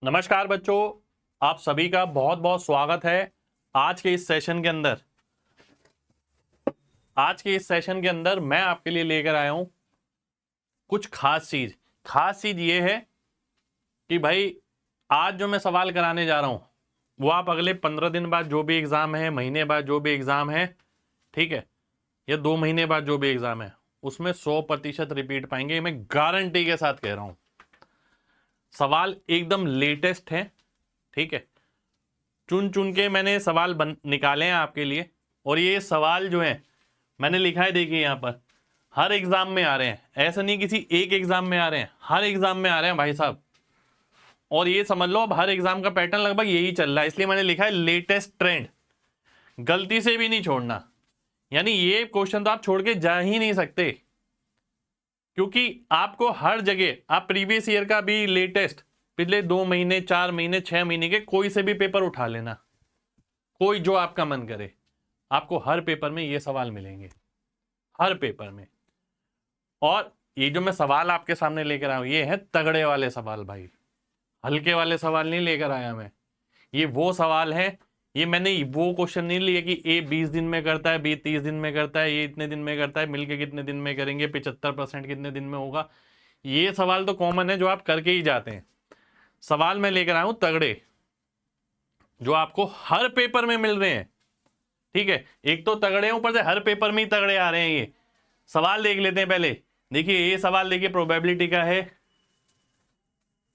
नमस्कार बच्चों, आप सभी का बहुत बहुत स्वागत है आज के इस सेशन के अंदर। आज के इस सेशन के अंदर मैं आपके लिए लेकर आया हूं कुछ खास चीज ये है कि भाई आज जो मैं सवाल कराने जा रहा हूं वो आप अगले 15 दिन बाद जो भी एग्जाम है, महीने बाद जो भी एग्जाम है, ठीक है, या 2 महीने बाद जो भी एग्जाम है, उसमें 100% रिपीट पाएंगे। मैं गारंटी के साथ कह रहा हूं। सवाल एकदम लेटेस्ट है, ठीक है। चुन चुन के मैंने सवाल निकाले हैं आपके लिए, और ये सवाल जो है मैंने लिखा है, देखिए यहाँ पर हर एग्जाम में आ रहे हैं। ऐसा नहीं किसी एक एग्जाम में आ रहे हैं, हर एग्जाम में आ रहे हैं भाई साहब। और ये समझ लो अब हर एग्जाम का पैटर्न लगभग यही चल रहा है, इसलिए मैंने लिखा है लेटेस्ट ट्रेंड। गलती से भी नहीं छोड़ना, यानी ये क्वेश्चन तो आप छोड़ के जा ही नहीं सकते, क्योंकि आपको हर जगह आप प्रीवियस ईयर का भी लेटेस्ट, पिछले 2 महीने, 4 महीने, 6 महीने के कोई से भी पेपर उठा लेना, कोई जो आपका मन करे, आपको हर पेपर में ये सवाल मिलेंगे, हर पेपर में। और ये जो मैं सवाल आपके सामने लेकर आया हूं ये है तगड़े वाले सवाल भाई, हल्के वाले सवाल नहीं लेकर आया मैं। ये वो सवाल है, ये मैंने वो क्वेश्चन नहीं लिया कि ए 20 दिन में करता है, बी 30 दिन में करता है, ये इतने दिन में करता है, मिलके कितने दिन में करेंगे, 75% कितने दिन में होगा। ये सवाल तो कॉमन है जो आप करके ही जाते हैं। सवाल मैं लेकर आया हूं तगड़े, जो आपको हर पेपर में मिल रहे हैं, ठीक है। एक तो तगड़े हैं, ऊपर से हर पेपर में ही तगड़े आ रहे हैं। ये सवाल देख लेते हैं पहले। देखिए ये सवाल देखिए, प्रोबेबिलिटी का है।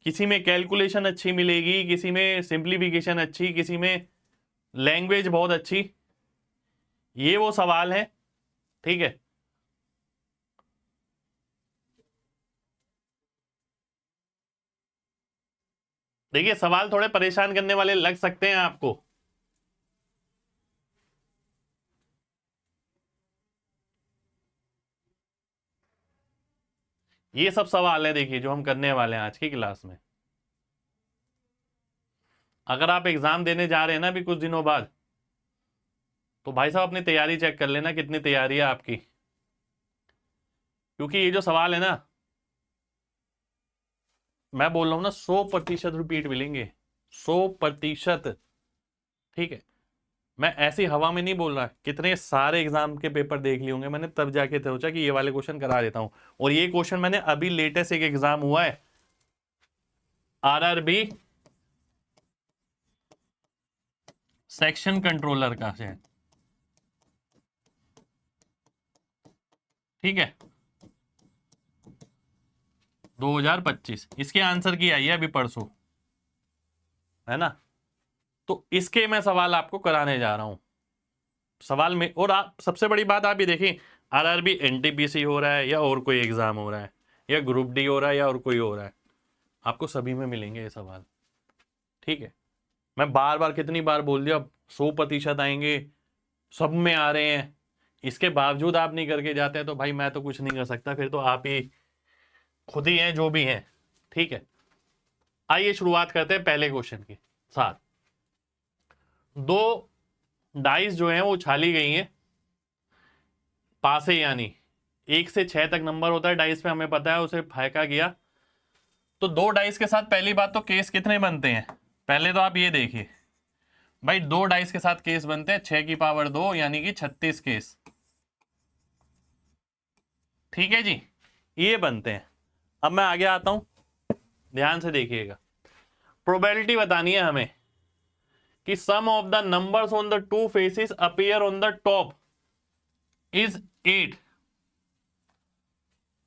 किसी में कैलकुलेशन अच्छी मिलेगी, किसी में सिंप्लीफिकेशन अच्छी, किसी में लैंग्वेज बहुत अच्छी। ये वो सवाल है, ठीक है। देखिए सवाल थोड़े परेशान करने वाले लग सकते हैं आपको, ये सब सवाल है देखिए जो हम करने वाले हैं आज की क्लास में। अगर आप एग्जाम देने जा रहे हैं ना अभी कुछ दिनों बाद, तो भाई साहब अपनी तैयारी चेक कर लेना कितनी तैयारी है आपकी, क्योंकि ये जो सवाल है ना, मैं बोल रहा हूं ना 100% रिपीट मिलेंगे, 100%, ठीक है। मैं ऐसी हवा में नहीं बोल रहा, कितने सारे एग्जाम के पेपर देख लिए होंगे मैंने, तब जाके सोचा कि ये वाले क्वेश्चन करा देता हूं। और ये क्वेश्चन मैंने अभी लेटेस्ट एक एग्जाम हुआ है आरआरबी सेक्शन कंट्रोलर का है, ठीक है, 2025। इसके आंसर की आई है अभी परसों, है ना। तो इसके मैं सवाल आपको कराने जा रहा हूं सवाल में। और आप सबसे बड़ी बात आप ये देखें, आरआरबी एनटीपीसी हो रहा है या और कोई एग्जाम हो रहा है, या ग्रुप डी हो रहा है या और कोई हो रहा है, आपको सभी में मिलेंगे ये सवाल, ठीक है। मैं बार बार कितनी बार बोल दिया, 100% आएंगे, सब में आ रहे हैं, इसके बावजूद आप नहीं करके जाते हैं तो भाई मैं तो कुछ नहीं कर सकता, फिर तो आप ही खुद ही हैं जो भी हैं, ठीक है। आइए शुरुआत करते हैं पहले क्वेश्चन के साथ। 2 डाइस जो हैं वो उछाली गई हैं पासे, यानी 1 से 6 तक नंबर होता है डाइस पे, हमें पता है, उसे फेंका गया। तो 2 डाइस के साथ पहली बात तो केस कितने बनते हैं, पहले तो आप ये देखिए भाई, 2 डाइस के साथ केस बनते हैं 6 की पावर 2 यानी कि 36 केस, ठीक है जी, ये बनते हैं। अब मैं आगे आता हूं, ध्यान से देखिएगा। प्रोबेबिलिटी बतानी है हमें कि sum of the numbers on the 2 faces appear on the top is 8,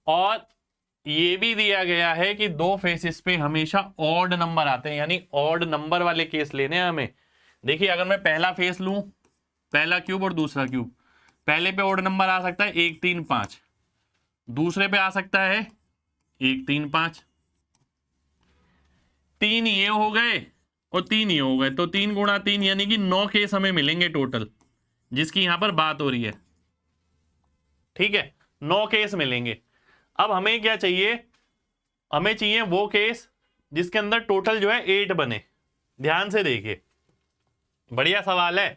और ये भी दिया गया है कि 2 फेसेस पे हमेशा ऑड नंबर आते हैं, यानी ऑड नंबर वाले केस लेने हैं हमें। देखिए अगर मैं पहला फेस लूं, पहला क्यूब और दूसरा क्यूब, पहले पे ऑड नंबर आ सकता है 1 3 5, दूसरे पे आ सकता है 1 3 5, 3 ये हो गए और 3 ये हो गए, तो 3 गुणा 3 यानी कि 9 केस हमें मिलेंगे टोटल, जिसकी यहां पर बात हो रही है, ठीक है। 9 केस मिलेंगे। अब हमें क्या चाहिए, हमें चाहिए वो केस जिसके अंदर टोटल जो है 8 बने। ध्यान से देखिए, बढ़िया सवाल है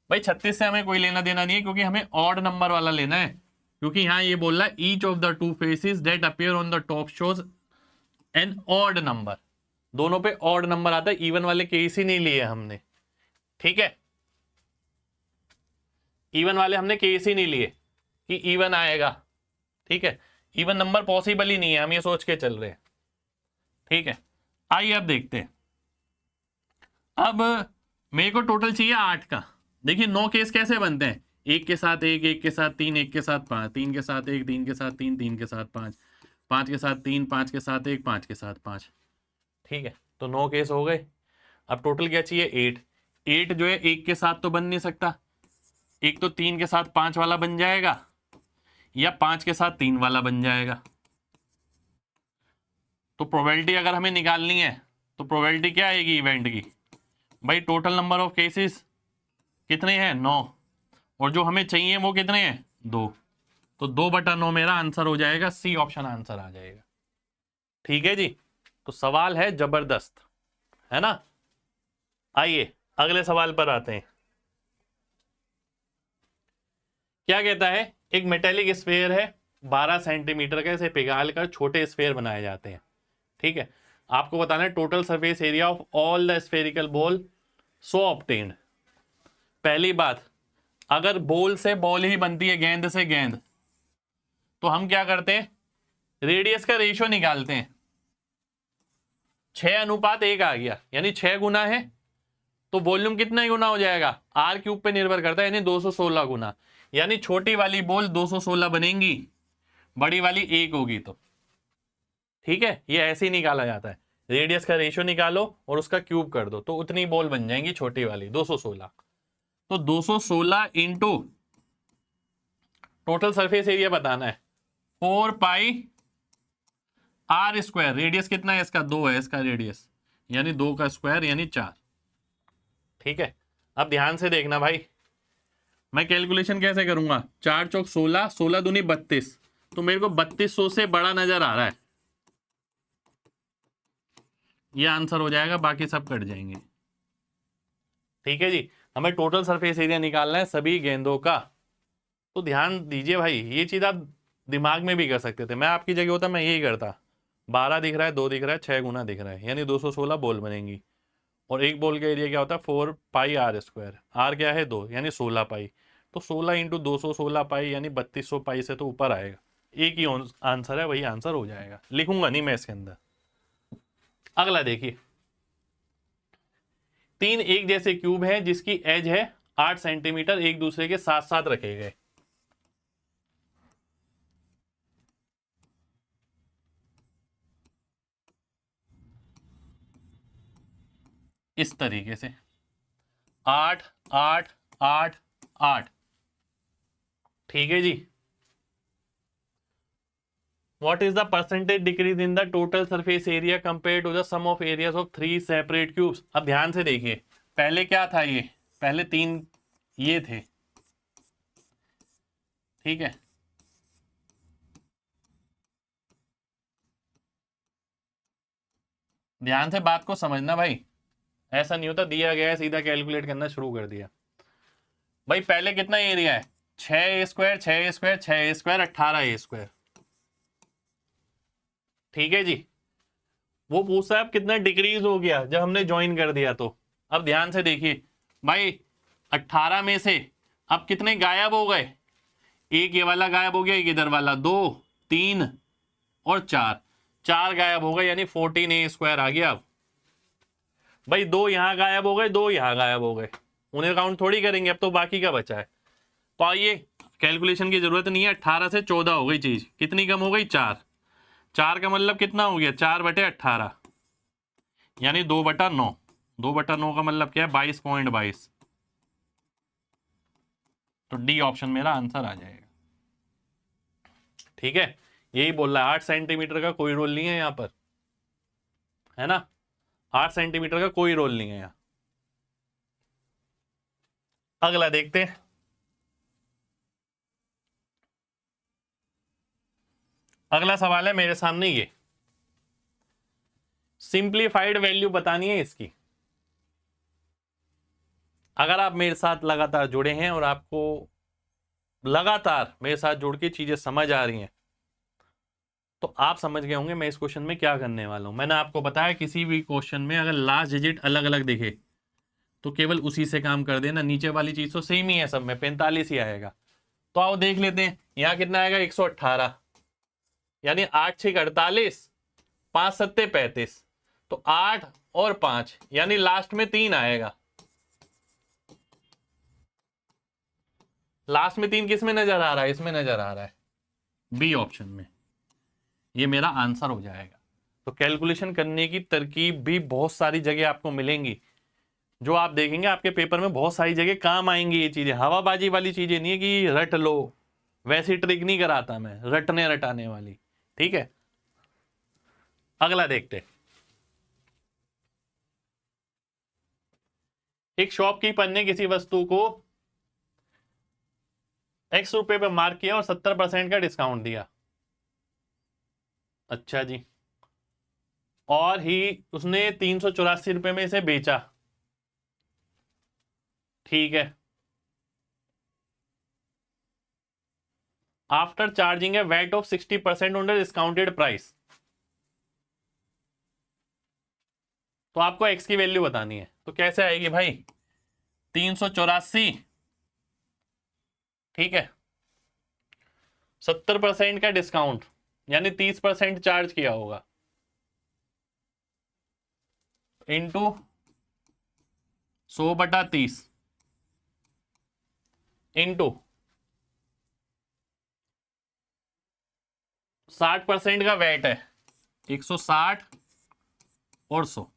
भाई। 36 से हमें कोई लेना देना नहीं है, क्योंकि हमें ऑड नंबर वाला लेना है, क्योंकि यहां ये बोल रहा है each of the 2 faces that appear on the top shows N odd number. दोनों पे ऑड नंबर आता है, इवन वाले केस ही नहीं लिए हमने, ठीक है, इवन वाले हमने केस ही नहीं लिए कि इवन आएगा, ठीक है, इवन नंबर पॉसिबल ही नहीं है, हम ये सोच के चल रहे हैं, ठीक है। आइए अब देखते हैं, अब मेरे को टोटल चाहिए 8 का। देखिए 9 केस कैसे बनते हैं, एक के साथ एक, एक के साथ तीन, एक के साथ 5, 3 के साथ एक, 3 के साथ 3, 3 के साथ 5, 5 के साथ 3, 5 के साथ एक, 5 के साथ 5, ठीक है, तो 9 केस हो गए। अब टोटल क्या चाहिए 8। 8 जो है एक के साथ तो बन नहीं सकता, एक तो 3 के साथ 5 वाला बन जाएगा या 5 के साथ 3 वाला बन जाएगा। तो प्रोबेबिलिटी अगर हमें निकालनी है तो प्रोबेबिलिटी क्या आएगी इवेंट की, भाई टोटल नंबर ऑफ केसेस कितने हैं 9, और जो हमें चाहिए वो कितने हैं 2, तो 2/9 मेरा आंसर हो जाएगा, सी ऑप्शन आंसर आ जाएगा, ठीक है जी। तो सवाल है जबरदस्त, है ना। आइए अगले सवाल पर आते हैं। क्या कहता है, एक मेटेलिक स्फीयर है 12 सेंटीमीटर का, इसे पिघाल कर छोटे स्फीयर बनाए जाते हैं, ठीक है। आपको बताना है total surface area of all the spherical ball so obtained. पहली बात, अगर बॉल से बॉल ही बनती है, गेंद से गेंद, तो हम क्या करते हैं, रेडियस का रेशियो निकालते हैं, 6:1 आ गया, यानी 6 गुना है, तो वॉल्यूम कितना गुना हो जाएगा, r³ पे निर्भर करता है, यानी 216 गुना, यानी छोटी वाली बॉल 216 बनेंगी, बड़ी वाली 1 होगी, तो ठीक है, ये ऐसे ही निकाला जाता है, रेडियस का रेशियो निकालो और उसका क्यूब कर दो, तो उतनी बॉल बन जाएंगी छोटी वाली 216। तो 216 इंटू टोटल सरफेस एरिया बताना है 4πr², रेडियस कितना है इसका 2 है, इसका रेडियस यानी 2 का स्क्वायर यानी 4, ठीक है। अब ध्यान से देखना भाई, मैं कैलकुलेशन कैसे करूंगा, 4 चौक 16, 16 दूनी 32, तो मेरे को 3200 से बड़ा नजर आ रहा है, ये आंसर हो जाएगा, बाकी सब कट जाएंगे, ठीक है जी। हमें टोटल सरफेस एरिया निकालना है सभी गेंदों का, तो ध्यान दीजिए भाई, ये चीज आप दिमाग में भी कर सकते थे, मैं आपकी जगह होता मैं यही करता, 12 दिख रहा है, 2 दिख रहा है, 6 गुना दिख रहा है, यानी 216 बॉल बनेंगी, और एक बॉल का एरिया क्या होता है 4πr², आर क्या है 2, यानी 16 पाई, तो 16 इंटू 216 पाई यानी 3200 पाई से तो ऊपर आएगा, एक ही आंसर है, वही आंसर हो जाएगा, लिखूंगा नहीं मैं इसके अंदर। अगला देखिए, 3 एक जैसे क्यूब है जिसकी एज है 8 सेंटीमीटर, एक दूसरे के साथ साथ रखे गए, इस तरीके से 8 8 8 8, ठीक है जी। What is the percentage decrease in the total surface area compared to the sum of areas of 3 separate cubes? अब ध्यान से देखिए, पहले क्या था, ये पहले 3 ये थे, ठीक है, ध्यान से बात को समझना भाई, ऐसा नहीं होता दिया गया है सीधा कैलकुलेट करना शुरू कर दिया। भाई पहले कितना एरिया है, 6a², 6a², 6a², 18a², ठीक है जी। वो पूछता है अब कितना डिक्रीज हो गया जब हमने ज्वाइन कर दिया, तो अब ध्यान से देखिए भाई, 18 में से अब कितने गायब हो गए, एक ये वाला गायब हो गया, एक इधर वाला, 2 3 और 4, 4 गायब हो गए, यानी 14a² आ गया। अब भाई 2 यहां गायब हो गए, 2 यहां गायब हो गए, उन्हें काउंट थोड़ी करेंगे, अब तो बाकी का बचा है, तो आइए कैलकुलेशन की जरूरत नहीं है, 18 से 14 हो गई चीज, कितनी कम हो गई 4, 4 का मतलब कितना हो गया 4/18, यानी 2/9, 2/9 का मतलब क्या है 22.22, तो डी ऑप्शन मेरा आंसर आ जाएगा, ठीक है। यही बोल रहा है 8 सेंटीमीटर का कोई रोल नहीं है यहां पर, है ना, 8 सेंटीमीटर का कोई रोल नहीं है यहां। अगला देखते हैं, अगला सवाल है मेरे सामने, ये सिंप्लीफाइड वैल्यू बतानी है इसकी। अगर आप मेरे साथ लगातार जुड़े हैं और आपको लगातार मेरे साथ जुड़ के चीजें समझ आ रही हैं, तो आप समझ गए होंगे मैं इस क्वेश्चन में क्या करने वाला हूं। मैंने आपको बताया किसी भी क्वेश्चन में अगर लास्ट डिजिट अलग अलग दिखे तो केवल उसी से काम कर देना, नीचे वाली चीज तो सेम ही है, सब में 45 ही आएगा। तो आओ देख लेते हैं, यहां कितना आएगा 118, यानी 8 6 48, 5 7 35, तो 8 और 5 यानी लास्ट में 3 आएगा। लास्ट में 3 किस में नजर आ रहा है? इसमें नजर आ रहा है, बी ऑप्शन में। ये मेरा आंसर हो जाएगा। तो कैलकुलेशन करने की तरकीब भी बहुत सारी जगह आपको मिलेंगी, जो आप देखेंगे आपके पेपर में बहुत सारी जगह काम आएंगी। ये चीजें हवाबाजी वाली चीजें नहीं है कि रट लो, वैसी ट्रिक नहीं कराता मैं, रटने रटाने वाली। ठीक है, अगला देखते। एक शॉपकीपर ने किसी वस्तु को x रुपए पे मार्क किया और 70% का डिस्काउंट दिया। अच्छा जी, और ही उसने 384 रुपए में इसे बेचा। ठीक है, after charging a VAT of 60% on the discounted price. तो आपको x की वैल्यू बतानी है, तो कैसे आएगी भाई? 384, ठीक है, 70% का डिस्काउंट यानी 30% चार्ज किया होगा, इंटू 100/30 इंटू 60% का वैट है, 160 और 100।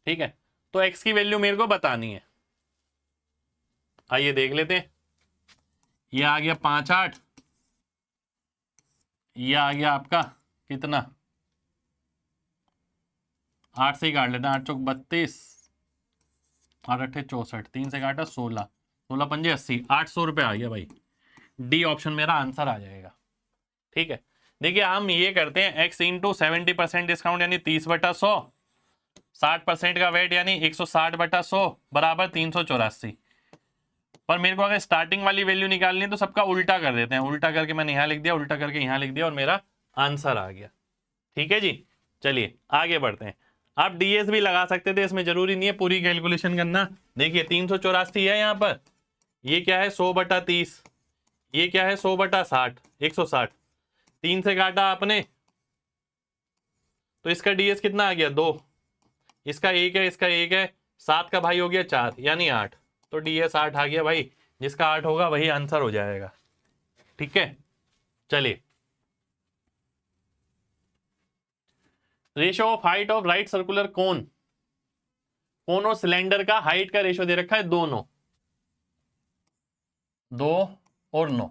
ठीक है, तो x की वैल्यू मेरे को बतानी है। आइए देख लेते हैं। ये आ गया 5 8, ये आ गया आपका कितना, 8 से ही काट लेते हैं, 8 चौक 32, 8 अट्ठे 64, 3 से काटा 16, 16 पंजे 80, 800 रुपये आ गया भाई। डी ऑप्शन मेरा आंसर आ जाएगा। ठीक है, देखिए हम ये करते हैं x इंटू 70% डिस्काउंट यानी 30/100, 60% का वेट यानी 160/100 बराबर 384। पर मेरे को अगर स्टार्टिंग वाली वैल्यू निकालनी है तो सबका उल्टा कर देते हैं, उल्टा करके मैंने यहाँ लिख दिया, उल्टा करके यहाँ लिख दिया और मेरा आंसर आ गया। ठीक है जी, चलिए आगे बढ़ते हैं। आप डीएस भी लगा सकते थे, इसमें जरूरी नहीं है पूरी कैलकुलेशन करना। देखिए 384 है यहाँ पर, ये क्या है 100/30, ये क्या है 100/60, 160, 3 से काटा आपने तो इसका डीएस कितना आ गया 2, इसका 1 है, इसका 1 है, 7 का भाई हो गया 4 यानी 8, तो डीएस 8 आ गया भाई। जिसका 8 होगा वही आंसर हो जाएगा। ठीक है, चलिए ratio of height of right circular cone, cone और सिलेंडर का हाइट का रेशो दे रखा है 2 9, 2 और 9,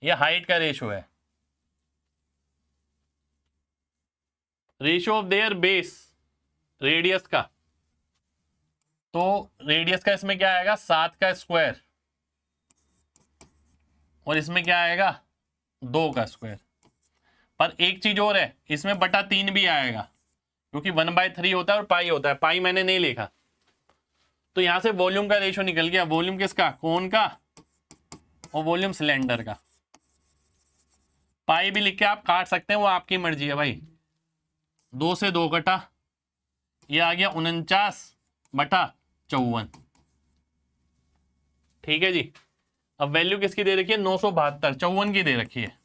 यह हाइट का रेशो है। Ratio of their base, radius का, तो रेडियस का इसमें क्या आएगा 7 का स्क्वायर, और इसमें क्या आएगा 2 का स्क्वायर। पर एक चीज और है, इसमें बटा 3 भी आएगा, क्योंकि 1/3 होता है और पाई होता है, पाई मैंने नहीं लिखा। तो यहां से वॉल्यूम का रेशो निकल गया, वॉल्यूम किसका, कोन का, और वॉल्यूम सिलेंडर का। पाई भी लिख के आप काट सकते हैं, वो आपकी मर्जी है भाई। 2 से 2 कटा, ये आ गया 49/54। ठीक है जी, अब वैल्यू किसकी दे रखी है 972, 54 की दे रखी है,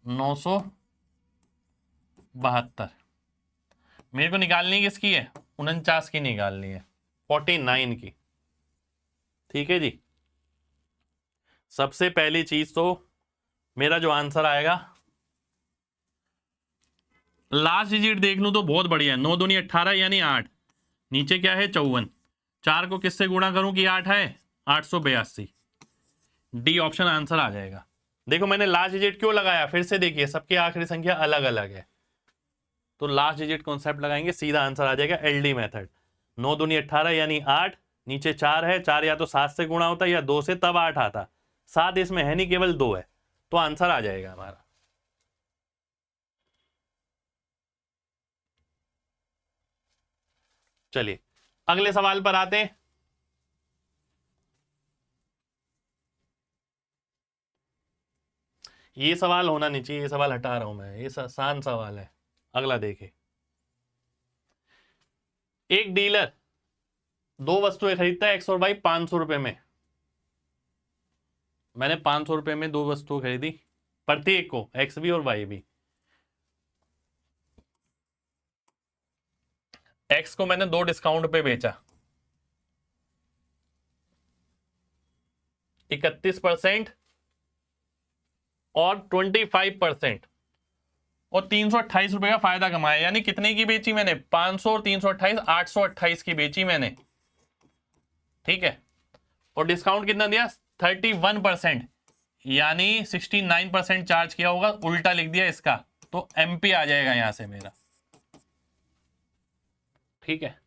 972। मेरे को निकालनी किसकी है, 49 की निकालनी है, 49 की। ठीक है जी, सबसे पहली चीज तो मेरा जो आंसर आएगा, लास्ट डिजिट देख लूं तो बहुत बढ़िया है, 9 दूनी 18 यानी 8, नीचे क्या है 54, 4 को किससे गुणा करूं कि 8 है, 882। डी ऑप्शन आंसर आ जाएगा। देखो मैंने लास्ट डिजिट क्यों लगाया, फिर से देखिए सबकी आखिरी संख्या अलग अलग है, तो लास्ट डिजिट कॉन्सेप्ट लगाएंगे, सीधा आंसर आ जाएगा एलडी मेथड। 9 दूनी 18 यानी 8, नीचे 4 है, 4 या तो 7 से गुणा होता है या 2 से, तब 8 आता, 7 इसमें है नहीं, केवल 2 है, तो आंसर आ जाएगा हमारा। चलिए अगले सवाल पर आते हैं। ये सवाल होना नहीं चाहिए, ये सवाल हटा रहा हूं मैं, ये आसान सवाल है। अगला देखे, एक डीलर दो वस्तुएं खरीदता है एक्स और वाई 500 रुपए में। मैंने 500 रुपए में दो वस्तुएं खरीदी, प्रत्येक को, एक्स भी और वाई भी। एक्स को मैंने 2 डिस्काउंट पे बेचा, 31% और 25%, और 328 रुपए का फायदा कमाया। यानी कितने की बेची मैंने? 500 और 328, 828 की बेची मैंने, ठीक है। और डिस्काउंट कितना दिया? 31%, यानी 69% चार्ज किया होगा, उल्टा लिख दिया इसका, तो एमपी आ जाएगा यहां से मेरा, ठीक है।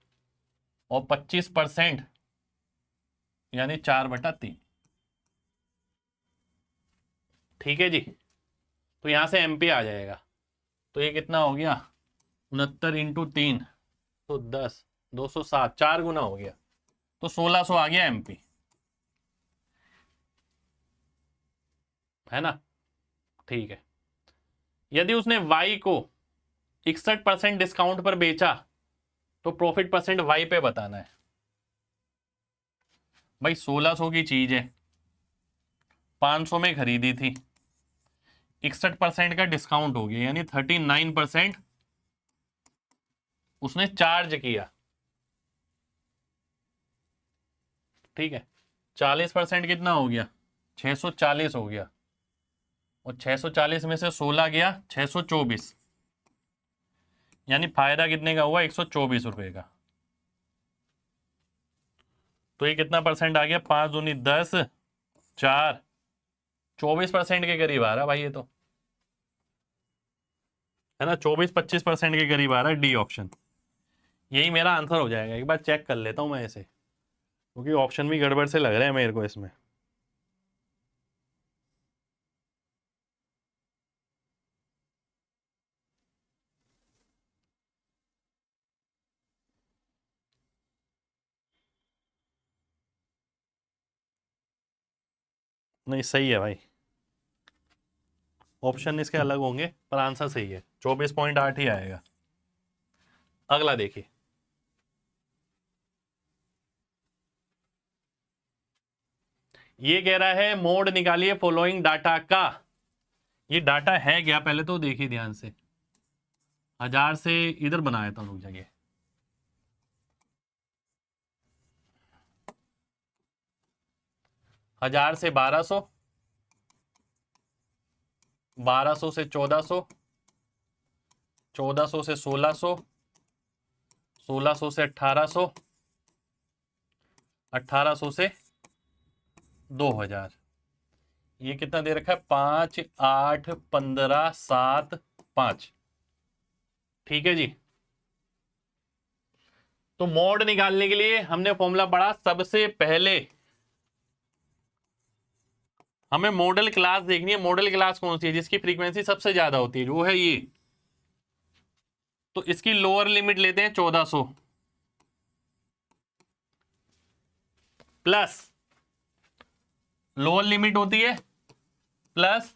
और 25% यानी 4/3, ठीक है जी। तो यहां से एमपी आ जाएगा। तो ये कितना हो गया? 69 इंटू 3 तो 10, 207, 4 गुना हो गया, तो 1600 आ गया एमपी, है ना, ठीक है। यदि उसने वाई को 61% डिस्काउंट पर बेचा तो प्रॉफिट परसेंट वाई पे बताना है। भाई 1600 की चीज है, 500 में खरीदी थी, 61% का डिस्काउंट हो गया, यानी 39% उसने चार्ज किया, ठीक है। 40% कितना हो गया? 640 हो गया, और 640 में से 16 गया 624, यानी फायदा कितने का हुआ? 124 रुपए का। तो ये कितना परसेंट आ गया? 5 दूनी 10, 4, 24% के करीब आ रहा भाई ये तो, है ना, 24-25% के करीब आ रहा है डी ऑप्शन। यही मेरा आंसर हो जाएगा। एक बार चेक कर लेता हूं मैं इसे, क्योंकि ऑप्शन भी गड़बड़ से लग रहे हैं मेरे को इसमें। नहीं सही है भाई, ऑप्शन इसके अलग होंगे पर आंसर सही है, 24.8 ही आएगा। अगला देखिए, ये कह रहा है मोड निकालिए फॉलोइंग डाटा का। ये डाटा है क्या पहले तो देखिए ध्यान से। 1000 से इधर बनाया था लोग जगह, 1000 से 1200, 1200 से 1400, 1400 से 1600, 1600 से 1800, 1800 से 2000। ये कितना दे रखा है? 5, 8, 15, 7, 5, ठीक है जी। तो मोड निकालने के लिए हमने फॉर्मूला पढ़ा, सबसे पहले हमें मॉडल क्लास देखनी है। मॉडल क्लास कौन सी है? जिसकी फ्रीक्वेंसी सबसे ज्यादा होती है, वो है ये। तो इसकी लोअर लिमिट लेते हैं 1400 प्लस, लोअर लिमिट होती है प्लस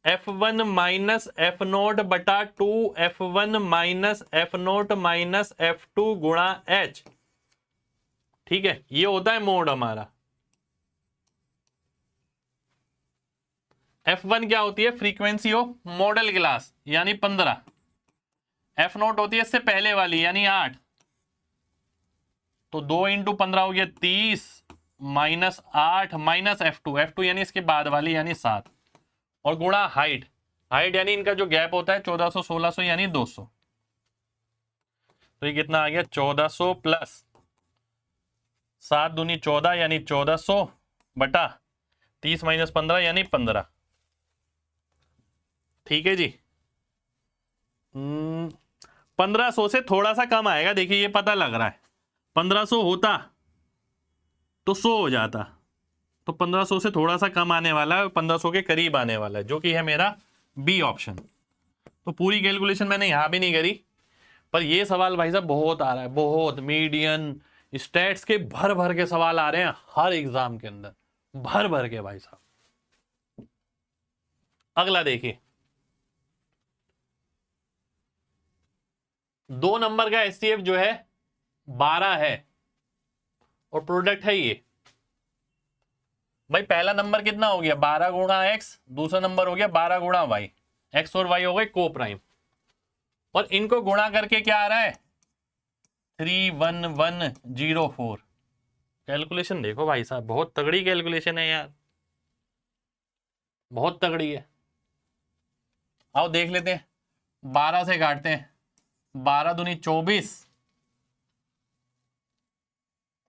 F1 माइनस F0 बटा 2 F1 minus F0 minus F2 गुणा H, ठीक है। ये होता है मोड हमारा। F1 क्या होती है? फ्रीक्वेंसी ऑफ मॉडल क्लास, यानी 15। F0 होती है इससे पहले वाली, यानी 8। तो 2 इंटू 15 हो गया 30, माइनस 8 माइनस F2 यानी इसके बाद वाली, यानी 7, और गुणा हाइट। हाइट यानी इनका जो गैप होता है 1400 1600, यानी 200। तो ये कितना आ गया? 1400 प्लस 7 दूनी 14, यानी 1400 बटा 30 माइनस 15, यानी 15, ठीक है जी। 1500 से थोड़ा सा कम आएगा, देखिए ये पता लग रहा है। 1500 होता तो 100 हो जाता, तो 1500 से थोड़ा सा कम आने वाला है, 1500 के करीब आने वाला है, जो कि है मेरा बी ऑप्शन। तो पूरी कैलकुलेशन मैंने यहां भी नहीं करी, पर ये सवाल भाई साहब बहुत आ रहा है, बहुत। मीडियन स्टैट्स के भर भर के सवाल आ रहे हैं हर एग्जाम के अंदर, भर भर के भाई साहब। अगला देखिए, 2 नंबर का एचसीएफ जो है 12 है और प्रोडक्ट है ये। भाई पहला नंबर कितना हो गया 12 गुणा एक्स, दूसरा नंबर हो गया 12 गुणा वाई, एक्स और वाई हो गए को प्राइम, और इनको गुणा करके क्या आ रहा है 31104। कैलकुलेशन देखो भाई साहब, बहुत तगड़ी कैलकुलेशन है यार, बहुत तगड़ी है। आओ देख लेते हैं, 12 से काटते हैं, 12 दूनी 24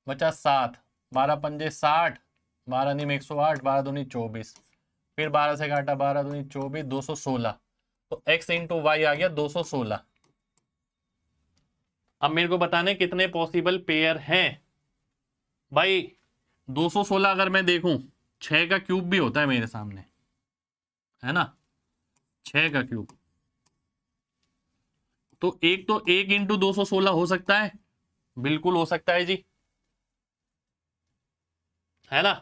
बचा 7, 12 पंजे 60, 12 नीम 108, 12 दूनी 24, फिर 12 से काटा 12 दूनी 24, 216, तो x इंटू वाई आ गया 216। अब मेरे को बताने कितने पॉसिबल पेयर हैं। भाई 216 अगर मैं देखूं 6 का क्यूब भी होता है मेरे सामने, है ना, 6 का क्यूब, तो एक तो 1 इंटू 216 हो सकता है, बिल्कुल हो सकता है जी, है ना,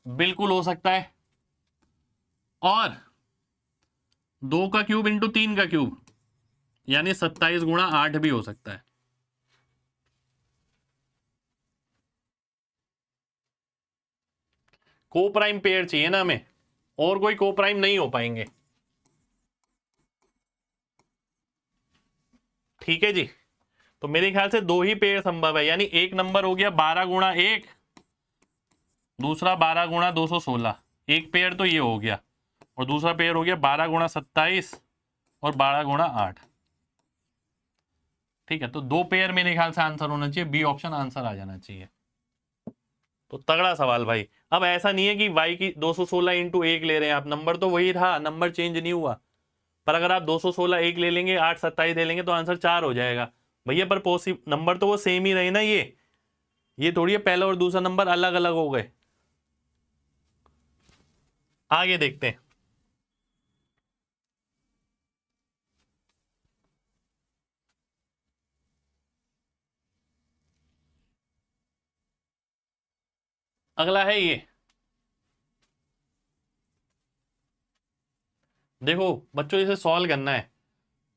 बिल्कुल हो सकता है। और 2 का क्यूब इंटू 3 का क्यूब यानी 27 गुणा 8 भी हो सकता है। को प्राइम पेयर चाहिए ना हमें, और कोई को प्राइम नहीं हो पाएंगे। ठीक है जी, तो मेरे ख्याल से 2 ही पेयर संभव है, यानी एक नंबर हो गया 12 गुणा 1, दूसरा 12 गुणा 216, एक पेयर तो ये हो गया, और दूसरा पेयर हो गया 12 गुणा 27 और 12 गुणा 8। ठीक है, तो 2 पेयर मेरे ख्याल से आंसर होना चाहिए, बी ऑप्शन आंसर आ जाना चाहिए। तो तगड़ा सवाल भाई। अब ऐसा नहीं है कि y की 216 इंटू 1 ले रहे हैं आप, नंबर तो वही रहा, नंबर चेंज नहीं हुआ, पर अगर आप 216 1 ले लेंगे, 8 27 ले लेंगे तो आंसर 4 हो जाएगा भैया, पर नंबर तो वो सेम ही रहे ना, ये थोड़ी है पहला और दूसरा नंबर अलग अलग हो गए। आगे देखते हैं, अगला है ये, देखो बच्चों इसे सॉल्व करना है।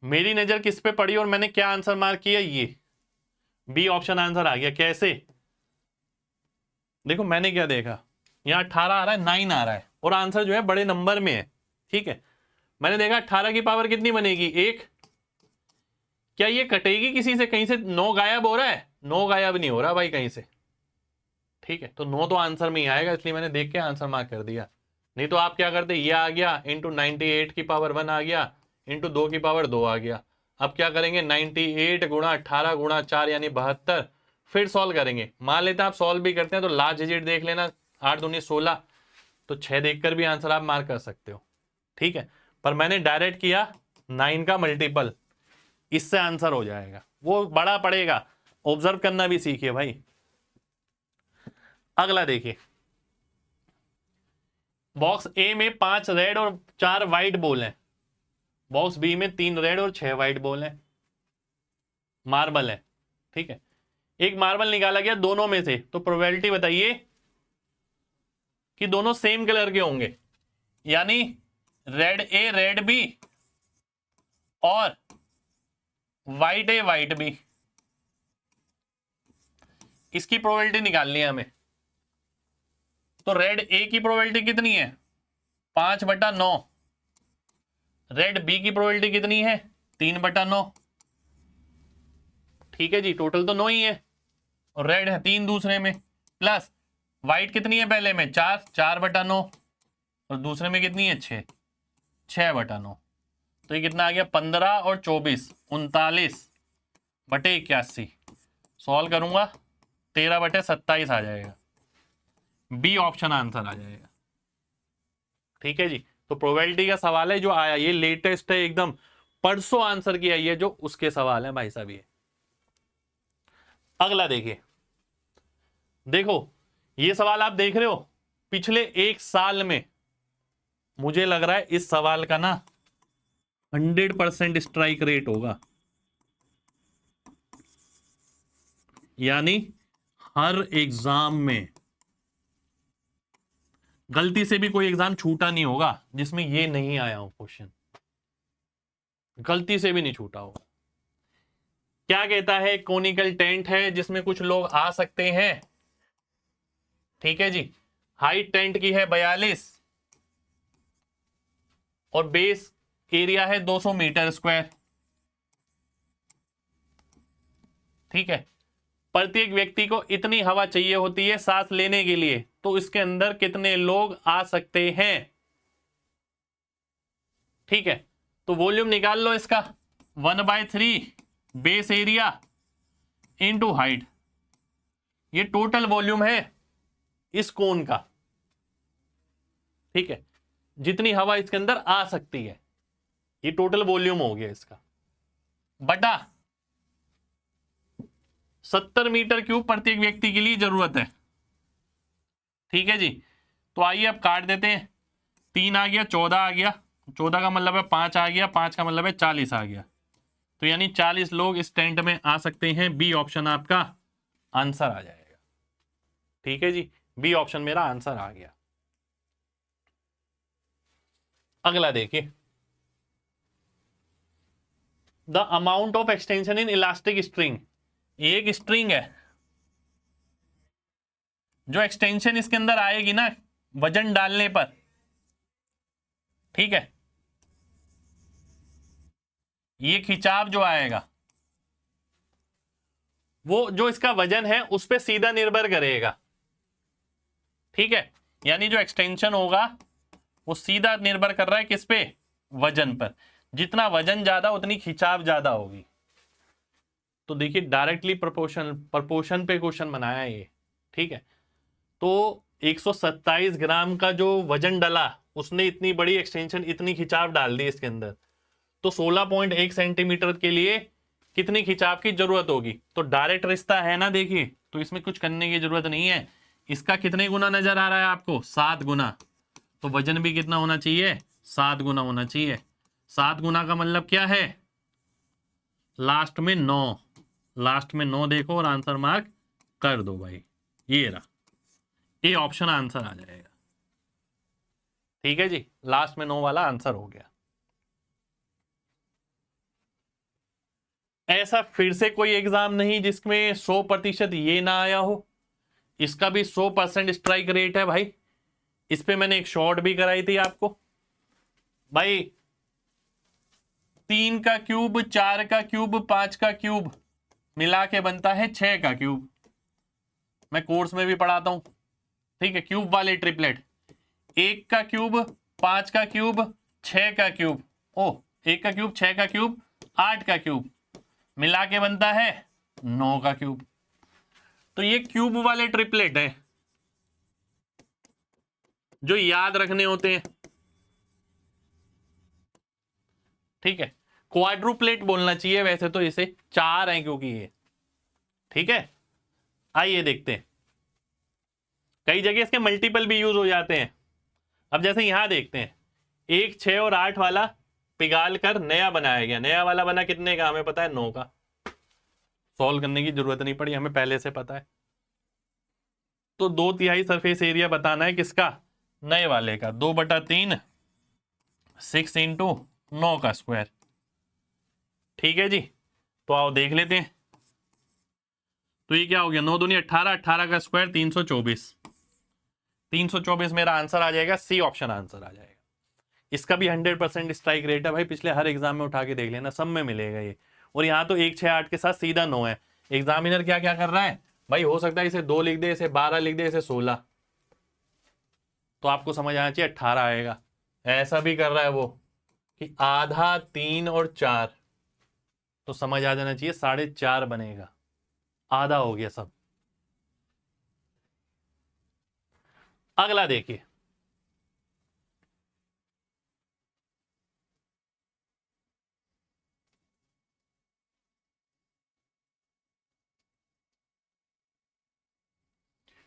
मेरी नजर किस पे पड़ी और मैंने क्या आंसर मार्क किया, ये बी ऑप्शन आंसर आ गया। कैसे, देखो मैंने क्या देखा, यहाँ 18 आ रहा है, 9 आ रहा है, और आंसर जो है बड़े नंबर में है। ठीक है, मैंने देखा 18 की पावर कितनी बनेगी 1, क्या ये कटेगी किसी से, कहीं से 9 गायब हो रहा है, 9 गायब नहीं हो रहा भाई कहीं से। ठीक है, तो 9 तो आंसर में ही आएगा, इसलिए मैंने देख के आंसर मार्क कर दिया। नहीं तो आप क्या करते, ये आ गया इंटू 98 की पावर 1 आ गया, इंटू 2 की पावर 2 आ गया। अब क्या करेंगे 98 गुणा 18 गुणा 4 यानी 72, फिर सॉल्व करेंगे। मान लेते हैं आप सॉल्व भी करते हैं तो लास्ट डिजिट देख लेना, 8 दूनी 16, तो 6 देखकर भी आंसर आप मार्क कर सकते हो। ठीक है, पर मैंने डायरेक्ट किया 9 का मल्टीपल, इससे आंसर हो जाएगा, वो बड़ा पड़ेगा, ऑब्जर्व करना भी सीखिए भाई। अगला देखिए, बॉक्स ए में 5 रेड और 4 व्हाइट बॉल हैं, बॉक्स बी में 3 रेड और 6 व्हाइट बॉल हैं, मार्बल है। ठीक है, एक मार्बल निकाला गया दोनों में से, तो प्रोबेबिलिटी बताइए कि दोनों सेम कलर के होंगे, यानी रेड ए रेड बी और व्हाइट ए व्हाइट बी। इसकी प्रोबेबिलिटी निकालनी है हमें। तो रेड ए की प्रोबेबिलिटी कितनी है 5/9, रेड बी की प्रोबेबिलिटी कितनी है 3/9। ठीक है जी, टोटल तो 9 ही है, और रेड है 3 दूसरे में, प्लस व्हाइट कितनी है पहले में 4, 4/9, और दूसरे में कितनी है 6, 6/9। तो ये कितना आ गया 15 और 24 39/81। सॉल्व करूंगा 13/27 आ जाएगा, बी ऑप्शन आंसर आ जाएगा। ठीक है जी, तो प्रोबेबिलिटी का सवाल है जो आया, ये लेटेस्ट है एकदम, परसों आंसर किया ये जो उसके सवाल है भाई साहब ये। अगला देखिए, देखो ये सवाल आप देख रहे हो, पिछले 1 साल में मुझे लग रहा है इस सवाल का ना 100% स्ट्राइक रेट होगा, यानी हर एग्जाम में गलती से भी कोई एग्जाम छूटा नहीं होगा जिसमें ये नहीं आया हो क्वेश्चन, गलती से भी नहीं छूटा होगा। क्या कहता है? कोनिकल टेंट है जिसमें कुछ लोग आ सकते हैं, ठीक है जी। हाइट टेंट की है 42 और बेस एरिया है 200 मीटर स्क्वायर, ठीक है। प्रत्येक व्यक्ति को इतनी हवा चाहिए होती है सांस लेने के लिए, तो इसके अंदर कितने लोग आ सकते हैं, ठीक है। तो वॉल्यूम निकाल लो इसका, 1/3 बेस एरिया इंटू हाइट, ये टोटल वॉल्यूम है इस कोन का, ठीक है। जितनी हवा इसके अंदर आ सकती है, ये टोटल वॉल्यूम हो गया इसका, बटा 70 मीटर क्यूब प्रत्येक व्यक्ति के लिए जरूरत है, ठीक है जी। तो आइए अब काट देते हैं, 3 आ गया, 14 आ गया, 14 का मतलब है 5 आ गया, 5 का मतलब है 40 आ गया, तो यानी 40 लोग इस टेंट में आ सकते हैं। बी ऑप्शन आपका आंसर आ जाएगा, ठीक है जी। बी ऑप्शन मेरा आंसर आ गया। अगला देखिए, the amount of extension in elastic string, एक स्ट्रिंग है, जो एक्सटेंशन इसके अंदर आएगी ना वजन डालने पर, ठीक है, ये खिंचाव जो आएगा वो जो इसका वजन है उस पर सीधा निर्भर करेगा, ठीक है। यानी जो एक्सटेंशन होगा वो सीधा निर्भर कर रहा है किस पे? वजन पर। जितना वजन ज्यादा उतनी खिंचाव ज्यादा होगी। तो देखिए डायरेक्टली प्रपोर्शन पे क्वेश्चन बनाया है ये, ठीक है। तो 127 ग्राम का जो वजन डला उसने इतनी बड़ी एक्सटेंशन, इतनी खिंचाव डाल दी इसके अंदर, तो 16.1 सेंटीमीटर के लिए कितनी खिंचाव की जरूरत होगी? तो डायरेक्ट रिश्ता है ना, देखिए, तो इसमें कुछ करने की जरूरत नहीं है। इसका कितने गुना नजर आ रहा है आपको? 7 गुना। तो वजन भी कितना होना चाहिए? 7 गुना होना चाहिए। 7 गुना का मतलब क्या है? लास्ट में 9, लास्ट में 9 देखो और आंसर मार्क कर दो भाई, ये रहा, ये ऑप्शन आंसर आ जाएगा, ठीक है जी। लास्ट में 9 वाला आंसर हो गया। ऐसा फिर से कोई एग्जाम नहीं जिसमें 100% ये ना आया हो। इसका भी 100% स्ट्राइक रेट है भाई। इस पे मैंने एक शॉर्ट भी कराई थी आपको भाई। 3 का क्यूब, 4 का क्यूब, 5 का क्यूब मिला के बनता है 6 का क्यूब। मैं कोर्स में भी पढ़ाता हूं, ठीक है, क्यूब वाले ट्रिपलेट। 1 का क्यूब, 5 का क्यूब, 6 का क्यूब, ओ 1 का क्यूब, 6 का क्यूब, 8 का क्यूब मिला के बनता है 9 का क्यूब। तो ये क्यूब वाले ट्रिपलेट है जो याद रखने होते हैं, ठीक है। क्वाड्रुप्लेट बोलना चाहिए वैसे तो, इसे 4 हैं क्योंकि ये, ठीक है। आइए देखते हैं, कई जगह इसके मल्टीपल भी यूज हो जाते हैं। अब जैसे यहां देखते हैं, 1, 6 और 8 वाला पिघाल कर नया बनाया गया। नया वाला बना कितने का? हमें पता है 9 का। सॉल्व करने की जरूरत नहीं पड़ी, हमें पहले से पता है। तो 2/3 सरफेस एरिया बताना है किसका? नए वाले का। 2/3 6 इंटू 9 का स्क्वायर, ठीक है जी। तो आओ देख लेते हैं। तो ये क्या हो गया? 9 दूनी 18, 18 का स्क्वायर 324। 324 मेरा आंसर आ जाएगा, सी ऑप्शन आंसर आ जाएगा। इसका भी 100% स्ट्राइक रेट है भाई, पिछले हर एग्जाम में उठा के देख लेना, सब में मिलेगा ये। और यहाँ तो 1, 6, 8 के साथ सीधा 9 है। एग्जामिनर क्या क्या कर रहा है भाई? हो सकता है इसे 2 लिख दे, इसे 12 लिख दे, इसे 16, तो आपको समझ आना चाहिए 18 आएगा। ऐसा भी कर रहा है वो कि आधा, 3 और 4, तो समझ आ जाना चाहिए 4.5 बनेगा। आधा हो गया सब। अगला देखिए,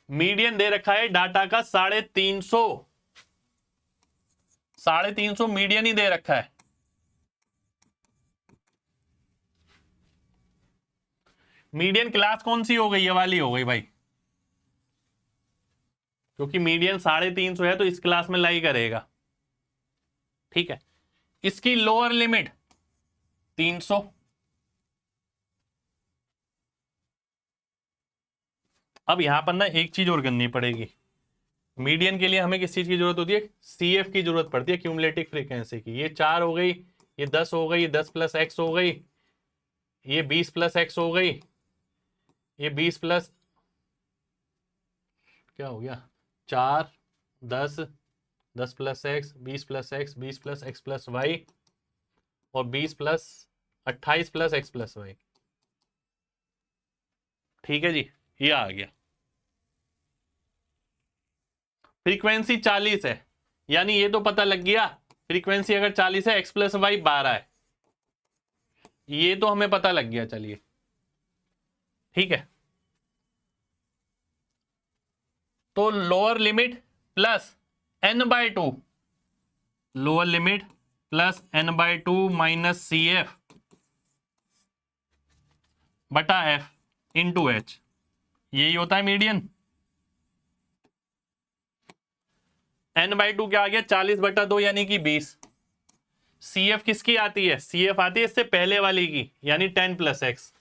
मीडियन दे रखा है डाटा का 350, 350 मीडियन ही दे रखा है। मीडियन क्लास कौन सी हो गई? ये वाली हो गई भाई, क्योंकि मीडियन 350 है तो इस क्लास में लाई करेगा। ठीक है, इसकी लोअर लिमिट 300। अब यहां पर ना एक चीज और करनी पड़ेगी। मीडियन के लिए हमें किस चीज की जरूरत होती है? सीएफ की जरूरत पड़ती है, क्यूमुलेटिव फ्रीक्वेंसी की। ये 4 हो गई, ये 10 हो गई, 10 प्लस एक्स हो गई, ये 20 प्लस एक्स हो गई, ये 20 प्लस क्या हो गया 4, 10, 10 plus x, 20 plus x, 20 plus x plus y, और 20 plus 28 plus x plus y. ठीक है जी, ये आ गया। फ्रीक्वेंसी 40 है, यानी ये तो पता लग गया फ्रीक्वेंसी अगर 40 है, एक्स प्लस वाई 12 है, ये तो हमें पता लग गया। चलिए ठीक है, तो lower limit plus n/2, lower limit plus n/2 minus C F बटा एफ इंटू एच, यही होता है मीडियन। n/2 क्या आ गया? 40/2 यानी कि 20। सी एफ किसकी आती है? सी एफ आती है इससे पहले वाली की, यानी 10 प्लस एक्स।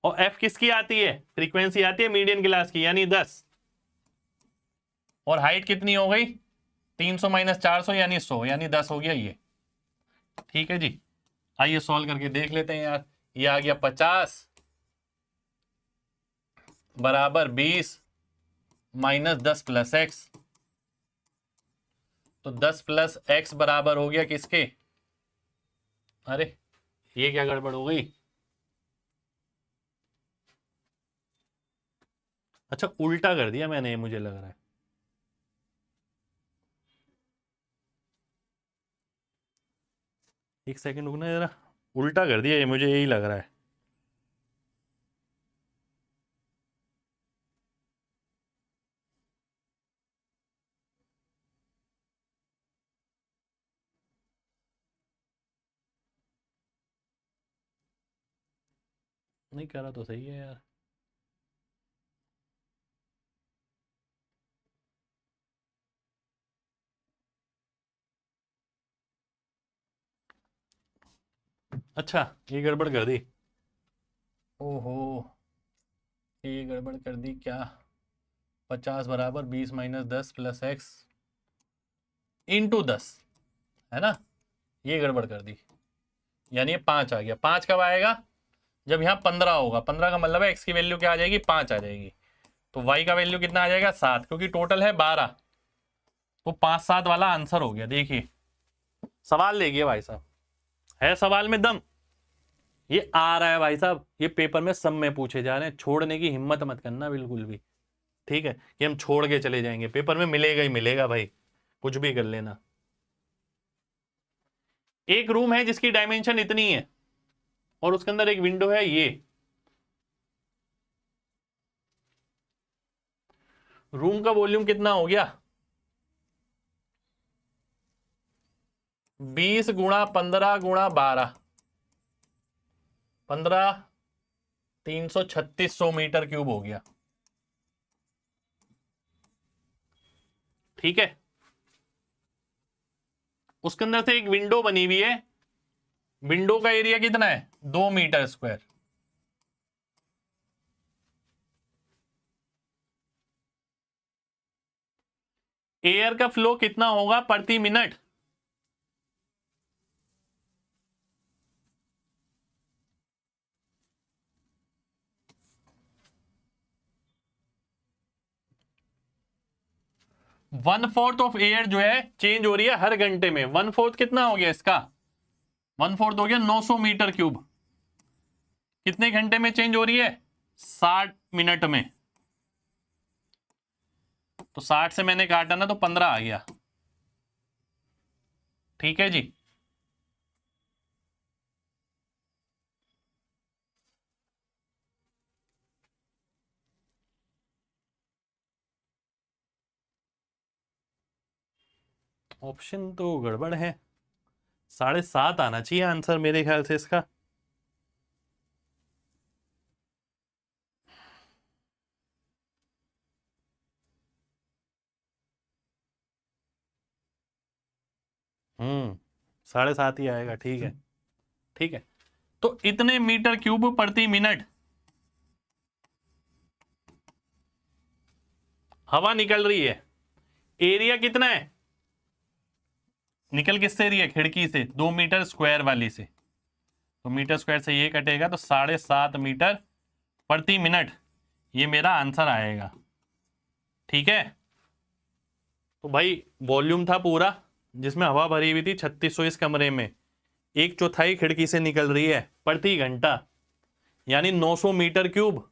और एफ किसकी आती है? फ्रीक्वेंसी आती है मीडियन क्लास की, यानी 10। और हाइट कितनी हो गई? 300 माइनस 400 यानी 100, यानी 10 हो गया ये। ठीक है जी, आइए सॉल्व करके देख लेते हैं यार। ये आ गया 50 बराबर 20 माइनस 10 प्लस एक्स, तो 10 प्लस एक्स बराबर हो गया किसके? अरे ये क्या गड़बड़ हो गई? अच्छा उल्टा कर दिया मैंने, ये मुझे लग रहा है। एक सेकंड रुकना जरा, उल्टा कर दिया ये, मुझे यही लग रहा है। नहीं करा तो सही है यार। अच्छा ये गड़बड़ कर दी। ओहो, ये गड़बड़ कर दी क्या? 50 बराबर 20 माइनस 10 प्लस एक्स इंटू 10, है ना? ये गड़बड़ कर दी, यानी ये 5 आ गया। 5 कब आएगा? जब यहाँ 15 होगा। 15 का मतलब है एक्स की वैल्यू क्या आ जाएगी? 5 आ जाएगी। तो वाई का वैल्यू कितना आ जाएगा? 7, क्योंकि टोटल है 12। तो 5 7 वाला आंसर हो गया। देखिए सवाल देखिए भाई साहब, है सवाल में दम। ये आ रहा है भाई साहब, ये पेपर में सब में पूछे जा रहे हैं। छोड़ने की हिम्मत मत करना बिल्कुल भी। ठीक है, कि हम छोड़ के चले जाएंगे, पेपर में मिलेगा ही मिलेगा भाई, कुछ भी कर लेना। एक रूम है जिसकी डायमेंशन इतनी है और उसके अंदर एक विंडो है ये। रूम का वॉल्यूम कितना हो गया? 20 गुणा 15 गुणा 12, 15 336 मीटर क्यूब हो गया। ठीक है, उसके अंदर से एक विंडो बनी हुई है। विंडो का एरिया कितना है? 2 मीटर स्क्वायर। एयर का फ्लो कितना होगा प्रति minute? One fourth of air जो है चेंज हो रही है हर घंटे में। वन फोर्थ कितना हो गया इसका? वन फोर्थ हो गया 900 मीटर क्यूब। कितने घंटे में चेंज हो रही है? 60 मिनट में। तो 60 से मैंने काटा ना तो 15 आ गया। ठीक है जी, ऑप्शन तो गड़बड़ है। 7.5 आना चाहिए आंसर मेरे ख्याल से इसका। 7.5 ही आएगा। ठीक है, ठीक है। तो इतने मीटर क्यूब प्रति मिनट हवा निकल रही है। एरिया कितना है? निकल किससे रही है? खिड़की से, 2 मीटर स्क्वायर वाली से। तो मीटर स्क्वायर से ये कटेगा तो 7.5 मीटर प्रति मिनट, ये मेरा आंसर आएगा। ठीक है। तो भाई वॉल्यूम था पूरा जिसमें हवा भरी हुई थी 3600 इस कमरे में, 1/4 खिड़की से निकल रही है प्रति घंटा, यानी 900 मीटर क्यूब।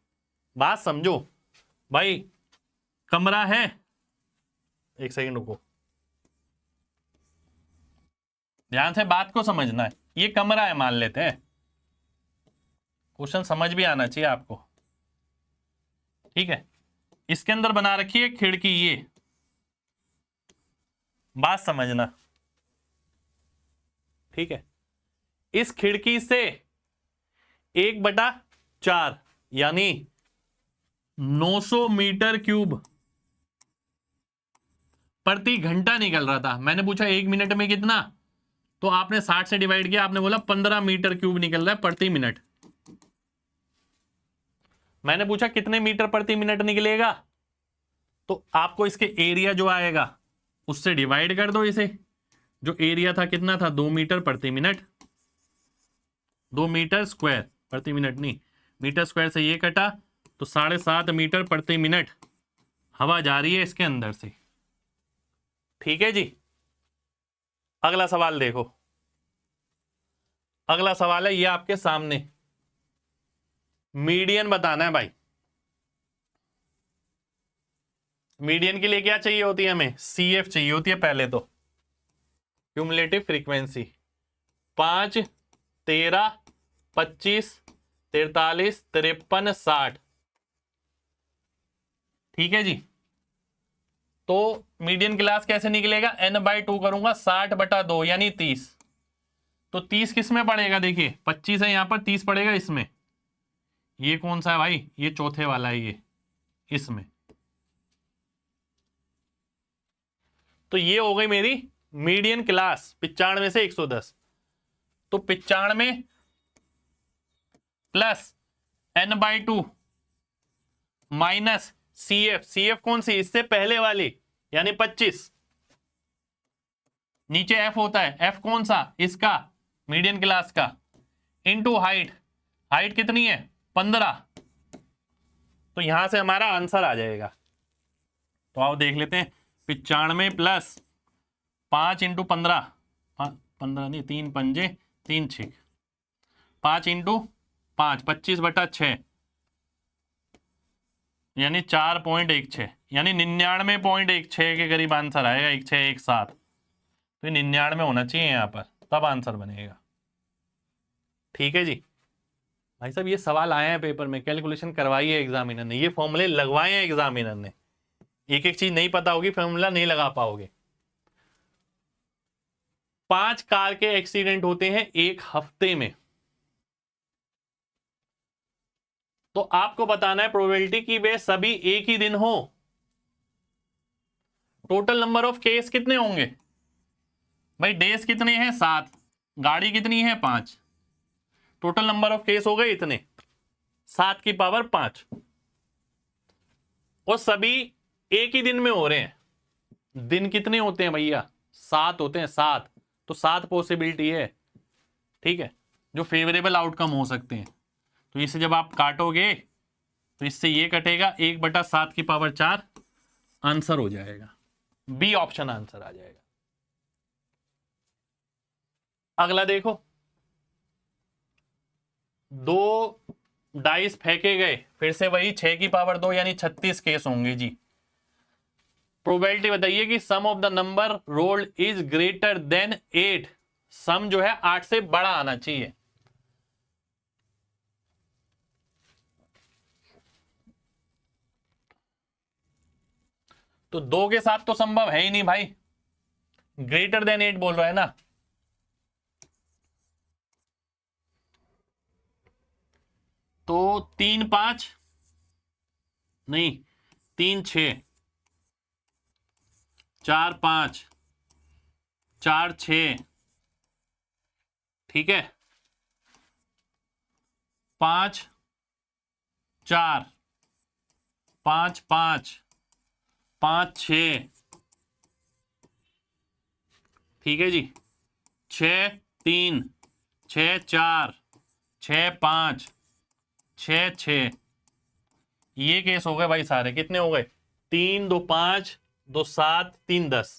बात समझो भाई, कमरा है, एक सेकंड रुको, ध्यान से बात को समझना है। ये कमरा है मान लेते हैं, क्वेश्चन समझ भी आना चाहिए आपको। ठीक है, इसके अंदर बना रखी है खिड़की, ये बात समझना। ठीक है, इस खिड़की से 1/4 यानी 900 मीटर क्यूब प्रति घंटा निकल रहा था। मैंने पूछा 1 मिनट में कितना, तो आपने 60 से डिवाइड किया, आपने बोला 15 मीटर क्यूब निकल रहा है प्रति मिनट। मैंने पूछा कितने मीटर प्रति मिनट निकलेगा, तो आपको इसके एरिया जो आएगा उससे डिवाइड कर दो इसे। जो एरिया था कितना था? 2 मीटर प्रति मिनट, 2 मीटर स्क्वायर प्रति मिनट नहीं, मीटर स्क्वायर से ये कटा तो 7.5 मीटर प्रति मिनट हवा जा रही है इसके अंदर से। ठीक है जी। अगला सवाल देखो, अगला सवाल है ये आपके सामने, मीडियन बताना है भाई। मीडियन के लिए क्या चाहिए होती है हमें? CF चाहिए होती है पहले तो, क्यूमुलेटिव फ्रीक्वेंसी। 5, 13, 25, 43, 53, 60। ठीक है जी। तो मीडियन क्लास कैसे निकलेगा? n/2 करूंगा, 60/2 यानी 30। तो 30 किस में पड़ेगा? देखिए 25 है यहां पर, 30 पड़ेगा इसमें। ये कौन सा है भाई? ये चौथे वाला है, ये इसमें। तो ये हो गई मेरी मीडियन क्लास 95 से 110। तो 95 प्लस n/2 माइनस CF कौन सी? इससे पहले वाली, यानी 25। नीचे F होता है, F कौन सा? इसका, मीडियन क्लास का, इनटू हाइट। हाइट कितनी है? 15। तो यहां से हमारा आंसर आ जाएगा। तो आओ देख लेते हैं। 95 प्लस 5 इंटू 15, 15 नहीं, 3 पंजे 3 6, 5 इंटू 5, 25/6 यानी 4.16, यानी 99.16 के करीब आंसर आएगा। 1617, तो 99 होना चाहिए यहाँ पर, तब आंसर बनेगा। ठीक है जी। भाई साहब ये सवाल आए हैं पेपर में, कैलकुलेशन करवाई है एग्जामिनर ने, ये फॉर्मूले लगवाए हैं एग्जामिनर ने। एक एक चीज नहीं पता होगी, फॉर्मूला नहीं लगा पाओगे। 5 कार के एक्सीडेंट होते हैं एक हफ्ते में, तो आपको बताना है प्रोबेबिलिटी कि वे सभी एक ही दिन हो। टोटल नंबर ऑफ केस कितने होंगे भाई? डेज कितने हैं? 7, गाड़ी कितनी है? 5। टोटल नंबर ऑफ केस हो गए इतने, 7 की पावर 5, और सभी एक ही दिन में हो रहे हैं। दिन कितने होते हैं भैया? 7 होते हैं, 7। तो 7 पॉसिबिलिटी है, ठीक है, जो फेवरेबल आउटकम हो सकते हैं। तो इसे जब आप काटोगे तो इससे ये कटेगा, 1/7 की पावर 4 आंसर हो जाएगा। बी ऑप्शन आंसर आ जाएगा। अगला देखो, 2 डाइस फेंके गए, फिर से वही 6 की पावर 2 यानी 36 केस होंगे जी। प्रोबेबिलिटी बताइए कि sum of the number rolled is greater than 8। Sum जो है 8 से बड़ा आना चाहिए। तो 2 के साथ तो संभव है ही नहीं भाई, ग्रेटर देन 8 बोल रहा है ना। तो 3 5 नहीं, 3 6, 4 5, 4 6, ठीक है, 5 4, 5 5, 5 6, ठीक है जी, 6 3, 6 4, 6 5, 6 6, ये केस हो गए भाई सारे। कितने हो गए? 3 2 5, 2 7, 3 10,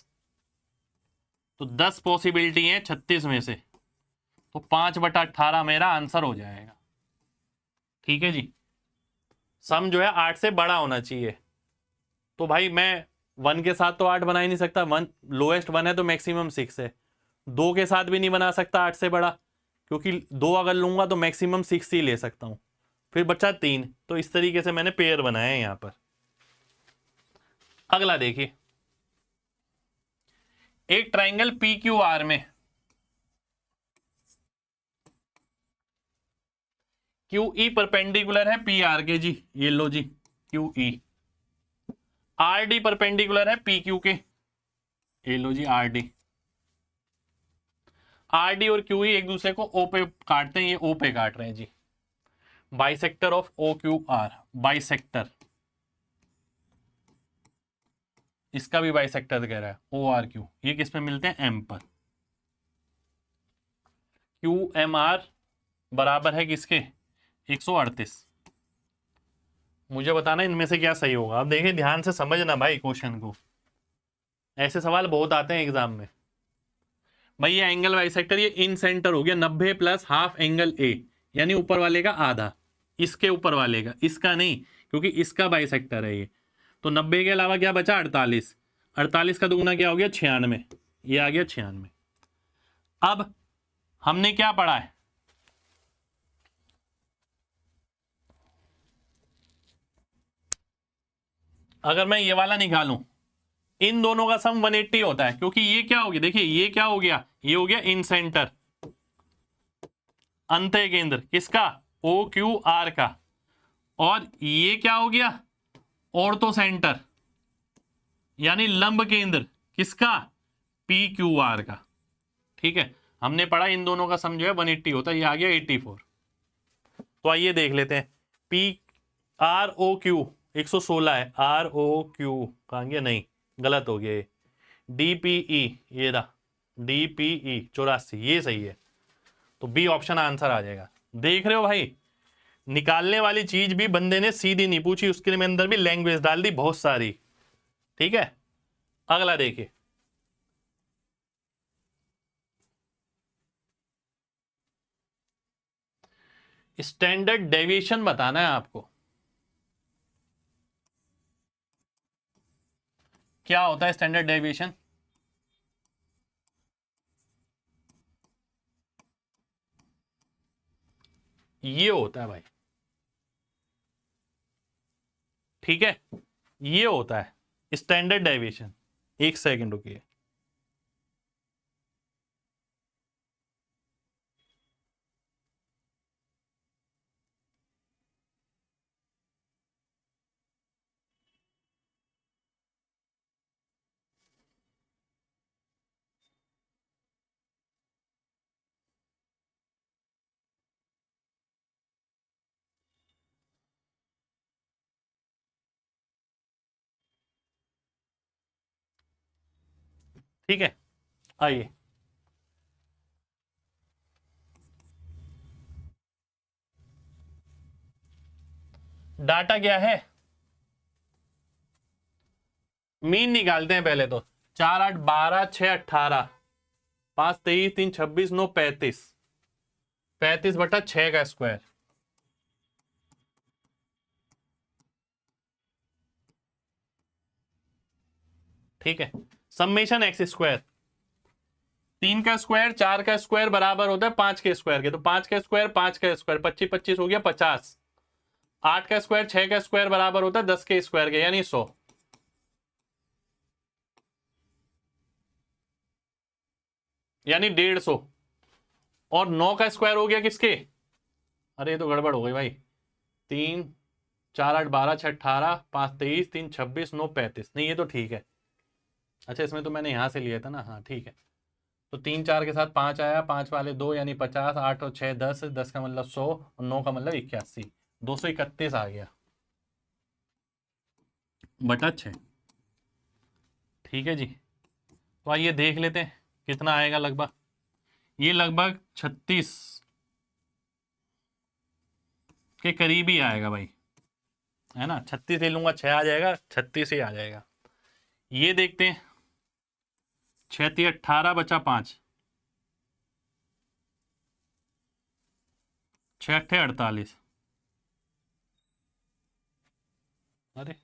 तो 10 पॉसिबिलिटी है 36 में से, तो 5/18 मेरा आंसर हो जाएगा। ठीक है जी, सम जो है 8 से बड़ा होना चाहिए। तो भाई मैं 1 के साथ तो 8 बना ही नहीं सकता, 1 लोएस्ट 1 है तो मैक्सिमम 6 है। 2 के साथ भी नहीं बना सकता 8 से बड़ा, क्योंकि 2 अगर लूंगा तो मैक्सिमम 6 ही ले सकता हूं। फिर बचा 3, तो इस तरीके से मैंने पेयर बनाया है यहां पर। अगला देखिए, एक ट्राइंगल पी क्यू आर में क्यू ई परपेंडिकुलर है पी आर के जी, ये लो जी, Q E. R D perpendicular है पी क्यू के, ये लो जी आर डी। आर डी और क्यू ई एक दूसरे को ओ पे काटते हैं, ये ओ पे काट रहे हैं जी। Bisector of O Q R, bisector, इसका भी बाइसेक्टर कह रहा है ओ आर क्यू। ये किस पे मिलते हैं? एम पर। क्यू एम आर बराबर है किसके? 138। मुझे बताना इनमें से क्या सही होगा। अब देखिए ध्यान से समझना भाई क्वेश्चन को, ऐसे सवाल बहुत आते हैं एग्जाम में। भाई ये एंगल बाइसेक्टर, ये इन सेंटर हो गया 90 प्लस हाफ एंगल ए, यानी ऊपर वाले का आधा, इसके ऊपर वाले का, इसका नहीं, क्योंकि इसका बाइसेक्टर है ये। तो 90 के अलावा क्या बचा? 48। 48 का दुगना क्या हो गया? 96। ये आ गया 96। अब हमने क्या पढ़ा है? अगर मैं ये वाला निकालूं, इन दोनों का सम 180 होता है, क्योंकि ये क्या हो गया? देखिए ये क्या हो गया? ये हो गया इन सेंटर, अंत्य केंद्र किसका? ओ क्यू आर का। और ये क्या हो गया? ऑर्थो सेंटर, यानी लंब केंद्र किसका? पी क्यू आर का। ठीक है, हमने पढ़ा इन दोनों का सम जो है 180 होता है, ये आ गया 84। तो आइए देख लेते हैं। पी आर ओ क्यू 116 है, आर ओ क्यू कहाँ गया? नहीं, गलत हो गया ये। डी पी ई, ये रहा डी पी ई 84, ये सही है। तो बी ऑप्शन आंसर आ जाएगा। देख रहे हो भाई, निकालने वाली चीज भी बंदे ने सीधी नहीं पूछी, उसके लिए अंदर भी लैंग्वेज डाल दी बहुत सारी। ठीक है, अगला देखिए, स्टैंडर्ड डेविएशन बताना है आपको। क्या होता है स्टैंडर्ड डेविएशन? ये होता है भाई, ठीक है, ये होता है स्टैंडर्ड डेविएशन। एक सेकंड रुकिए, ठीक है, आइए। डाटा क्या है? मीन निकालते हैं पहले तो। 4 8 12, 6 18, 5 23, 3 26, 9 35, 35/6 का स्क्वायर। ठीक है, समेशन एक्स स्क्वायर, 3 का स्क्वायर 4 का स्क्वायर बराबर होता है 5 के स्क्वायर के। तो 5 का स्क्वायर 5 का स्क्वायर 25 25 हो गया 50। 8 का स्क्वायर 6 का स्क्वायर बराबर होता है 10 के स्क्वायर के, यानी 100, यानी 150। और 9 का स्क्वायर हो गया किसके? अरे ये तो गड़बड़ हो गई भाई। 3 4 8 12, 6 18, 5 23, 3 26, 9 35, नहीं ये तो ठीक है। अच्छा इसमें तो मैंने यहां से लिया था ना, हाँ ठीक है। तो 3 4 के साथ 5 आया, 5 वाले 2 यानी 50, 8 और 6 10, 10 का मतलब 100 और 9 का मतलब 81, 231 आ गया बटा 6। ठीक है जी, तो आइए देख लेते हैं कितना आएगा लगभग। ये लगभग 36 के करीब ही आएगा भाई, है ना। 36 ले लूंगा 6 आ जाएगा, 36 ही आ जाएगा। ये देखते हैं, 6 3 18 बचा 5, 6 8 48। अरे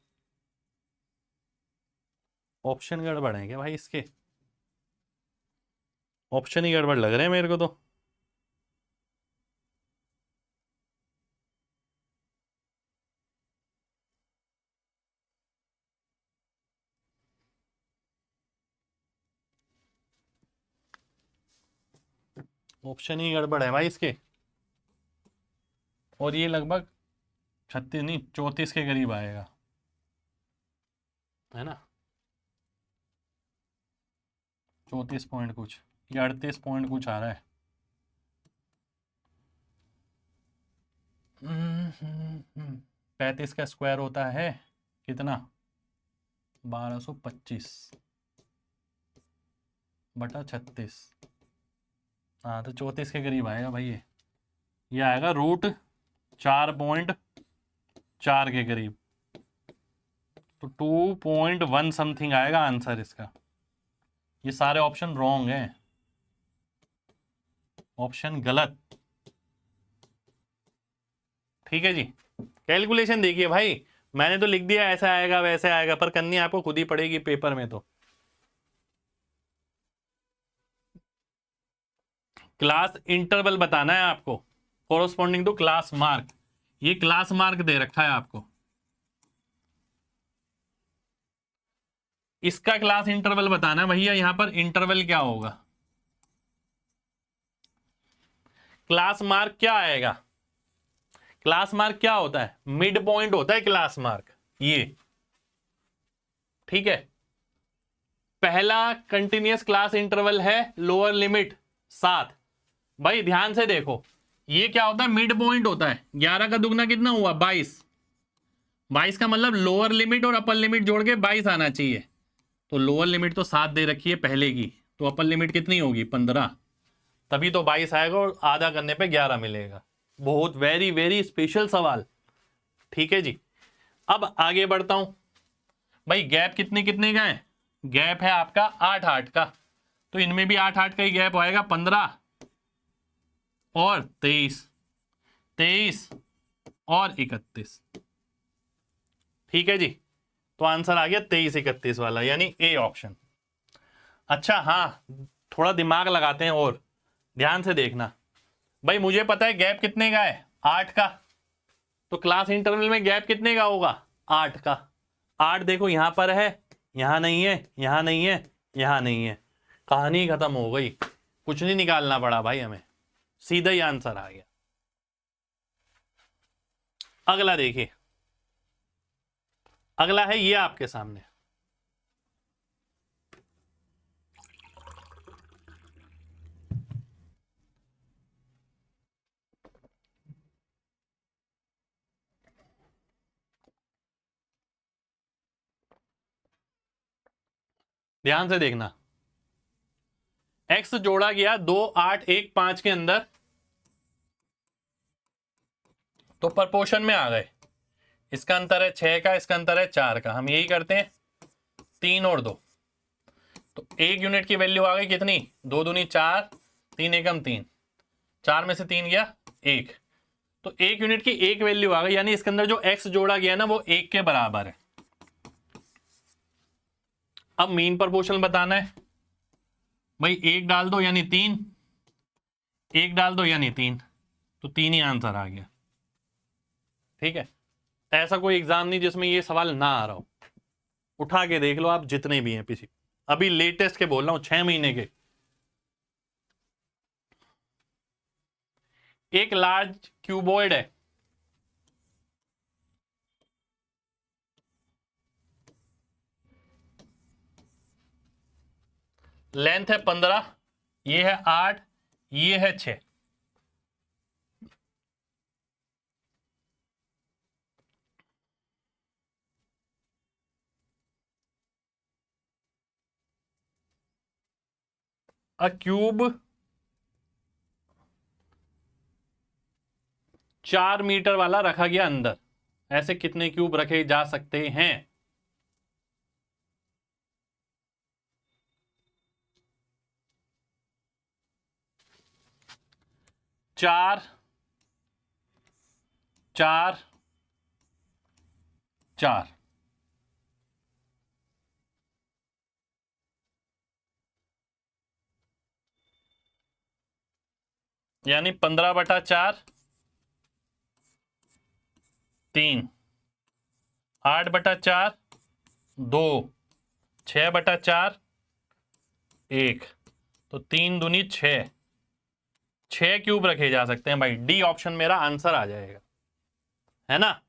ऑप्शन गड़बड़ है क्या भाई इसके? ऑप्शन ही गड़बड़ लग रहे हैं मेरे को तो। ऑप्शन ही गड़बड़ है भाई इसके। और ये लगभग 36 नहीं 34 के करीब आएगा, है ना। 34 पॉइंट कुछ, ये 38 पॉइंट कुछ आ रहा है। 35 का स्क्वायर होता है कितना? 1225 बटा 36। हाँ तो 34 के करीब आएगा भाई ये आएगा √4.4 के करीब। तो 2.1 समथिंग आएगा आंसर इसका। ये सारे ऑप्शन रॉन्ग हैं, ऑप्शन गलत। ठीक है जी, कैलकुलेशन देखिए भाई, मैंने तो लिख दिया ऐसा आएगा वैसे आएगा, पर करनी आपको खुद ही पड़ेगी पेपर में। तो क्लास इंटरवल बताना है आपको, कोरोस्पोंडिंग टू क्लास मार्क। ये क्लास मार्क दे रखा है आपको, इसका क्लास इंटरवल बताना है भैया। यहां पर इंटरवल क्या होगा, क्लास मार्क क्या आएगा? क्लास मार्क क्या होता है? मिड पॉइंट होता है क्लास मार्क ये। ठीक है, पहला कंटिन्यूअस क्लास इंटरवल है लोअर लिमिट 7। भाई ध्यान से देखो, ये क्या होता है? मिड पॉइंट होता है। 11 का दुगना कितना हुआ? 22। 22 का मतलब लोअर लिमिट और अपर लिमिट जोड़ के 22 आना चाहिए। तो लोअर लिमिट तो 7 दे रखी है पहले की, तो अपर लिमिट कितनी होगी? 15। तभी तो 22 आएगा और आधा करने पे 11 मिलेगा। बहुत वेरी वेरी स्पेशल सवाल। ठीक है जी, अब आगे बढ़ता हूं। भाई गैप कितने कितने का है? गैप है आपका 8 8 का, तो इनमें भी 8 8 का ही गैप आएगा। 15 और 23, 23 और 31। ठीक है जी, तो आंसर आ गया 23 31 वाला, यानी ए ऑप्शन। अच्छा हाँ, थोड़ा दिमाग लगाते हैं और ध्यान से देखना। भाई मुझे पता है गैप कितने का है? 8 का। तो क्लास इंटरवल में गैप कितने का होगा? 8 का। 8 देखो यहां पर है, यहां नहीं है, यहां नहीं है, यहां नहीं है। कहानी खत्म हो गई, कुछ नहीं निकालना पड़ा भाई हमें, सीधा ही आंसर आ गया। अगला देखिए, अगला है ये आपके सामने। ध्यान से देखना, x जोड़ा गया 2 8 1 5 के अंदर, तो प्रपोर्शन में आ गए। इसका अंतर है 6 का, इसका अंतर है 4 का। हम यही करते हैं, 3 और 2, तो 1 यूनिट की वैल्यू आ गई कितनी? 2 दूनी 4, 3 एकम 3, 4 में से 3 गया 1, तो 1 यूनिट की 1 वैल्यू आ गई। यानी इसके अंदर जो x जोड़ा गया ना वो 1 के बराबर है। अब मीन प्रपोर्शन बताना है भाई, 1 डाल दो यानी 3, 1 डाल दो यानी 3, तो 3 ही आंसर आ गया। ठीक है, ऐसा कोई एग्जाम नहीं जिसमें ये सवाल ना आ रहा हो, उठा के देख लो आप जितने भी हैं पीछे, अभी लेटेस्ट के बोल रहा हूं 6 महीने के। एक लार्ज क्यूबॉइड है, लेंथ है 15, ये है 8, ये है 6। अ क्यूब 4 मीटर वाला रखा गया अंदर। ऐसे कितने क्यूब रखे जा सकते हैं? 4, 4, 4। यानी 15/4, 3, 8/4, 2, 6/4, 1। तो 3 दूनी 6, 6 क्यूब रखे जा सकते हैं भाई। डी ऑप्शन मेरा आंसर आ जाएगा, है ना।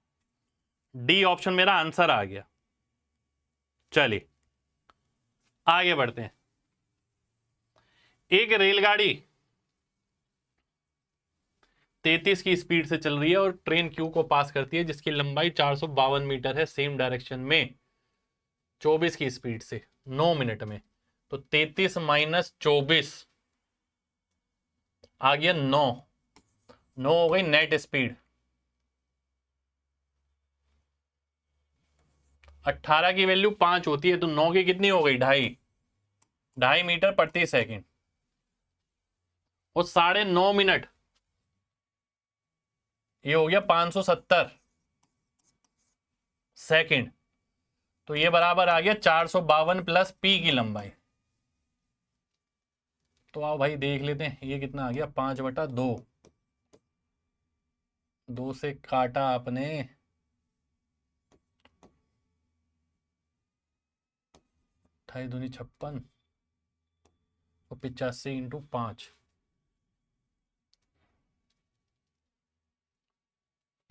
डी ऑप्शन मेरा आंसर आ गया। चलिए आगे बढ़ते हैं। एक रेलगाड़ी 33 की स्पीड से चल रही है और ट्रेन क्यू को पास करती है जिसकी लंबाई 452 मीटर है, सेम डायरेक्शन में 24 की स्पीड से 9 मिनट में। तो 33 माइनस 24 आ गया 9। 9 हो गई नेट स्पीड। 18 की वैल्यू 5 होती है, तो 9 की कितनी हो गई? 2.5। 2.5 मीटर प्रति सेकंड। और 9.5 मिनट, ये हो गया 570 सेकंड। तो ये बराबर आ गया 452 प्लस पी की लंबाई। तो आओ भाई देख लेते हैं ये कितना आ गया। 5/2, 2 से काटा आपने, 28 दूनी 56 और 85 इंटू 5।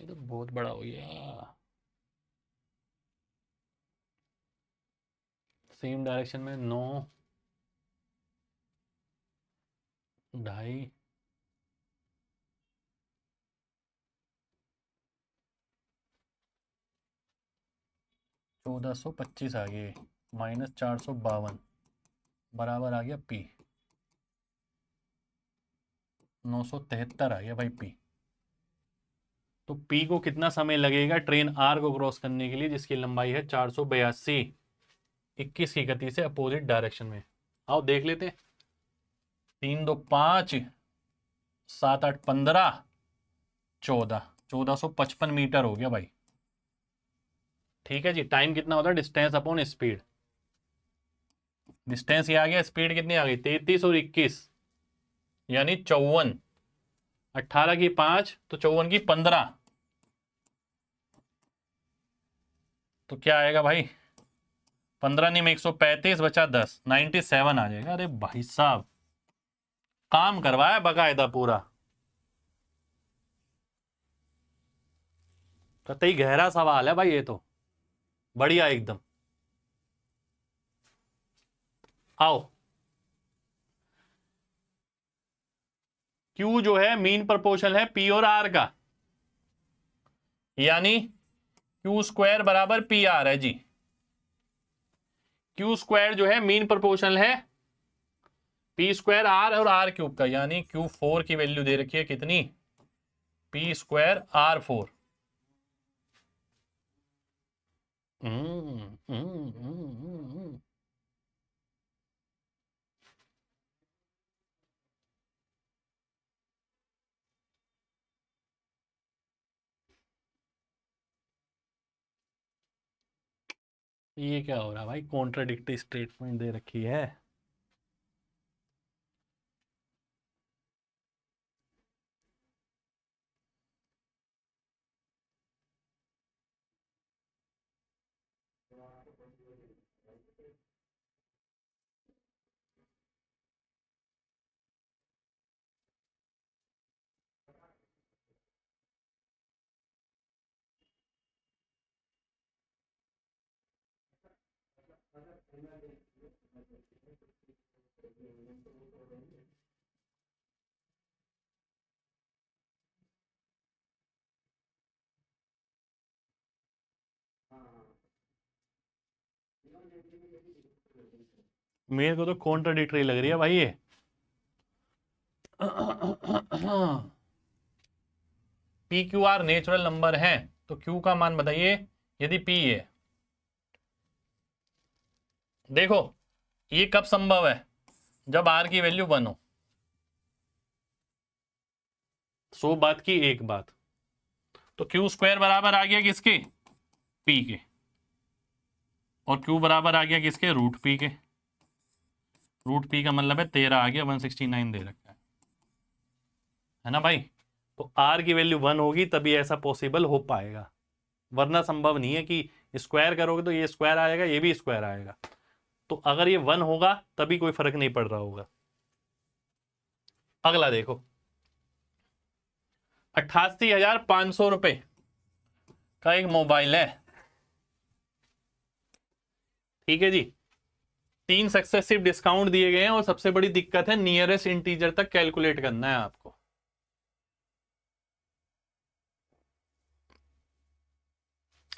ये तो बहुत बड़ा हो गया। सेम डायरेक्शन में 9, 2.5, 1425 आ गए, माइनस 452 बराबर आ गया पी। 973 आ गया भाई पी। तो पी को कितना समय लगेगा ट्रेन आर को क्रॉस करने के लिए जिसकी लंबाई है 482, 21 की गति से अपोजिट डायरेक्शन में। आओ देख लेते हैं। 3 2 5, 7 8 15, 14, 1455 हो गया भाई। ठीक है जी। टाइम कितना होता है? Distance upon speed. डिस्टेंस ये आ गया, स्पीड कितनी आ गई? 33 और 21 यानी 54। 18 की 5 तो 54 की 15। तो क्या आएगा भाई? 15 नहीं में 135 बचा 10, 97 आ जाएगा। अरे भाई साहब काम करवाया बकायदा पूरा। कतई गहरा सवाल है भाई ये तो, बढ़िया एकदम। आओ, Q जो है मीन प्रोपोर्शनल है P और R का, यानी क्यू स्क्वायर बराबर पी आर है जी। क्यू स्क्वायर जो है मीन प्रोपोर्शनल है पी स्क्वायर आर और आर क्यूब का, यानी Q4 की वैल्यू दे रखी है कितनी? P square R4। ये क्या हो रहा है भाई? कॉन्ट्राडिक्टरी स्टेटमेंट दे रखी है। मेरे को तो कॉन्ट्राडिक्टरी लग रही है भाई ये। P Q are natural number है तो क्यू का मान बताइए यदि पी है। देखो ये कब संभव है, जब आर की वैल्यू 1 हो। 100 बात की एक बात, तो क्यू स्क्वायर बराबर आ गया किसके, पी के, और क्यू बराबर आ गया किसके, रूट पी के। रूट पी का मतलब है 13 आ गया, 169 दे रखा है ना भाई। तो आर की वैल्यू 1 होगी तभी ऐसा पॉसिबल हो पाएगा, वरना संभव नहीं है कि स्क्वायर करोगे तो ये स्क्वायर आएगा ये भी स्क्वायर आएगा। तो अगर ये 1 होगा तभी कोई फर्क नहीं पड़ रहा होगा। अगला देखो, 88,500 रुपए का एक मोबाइल है, ठीक है जी। 3 सक्सेसिव डिस्काउंट दिए गए हैं और सबसे बड़ी दिक्कत है नियरेस्ट इंटीजर तक कैलकुलेट करना है आपको।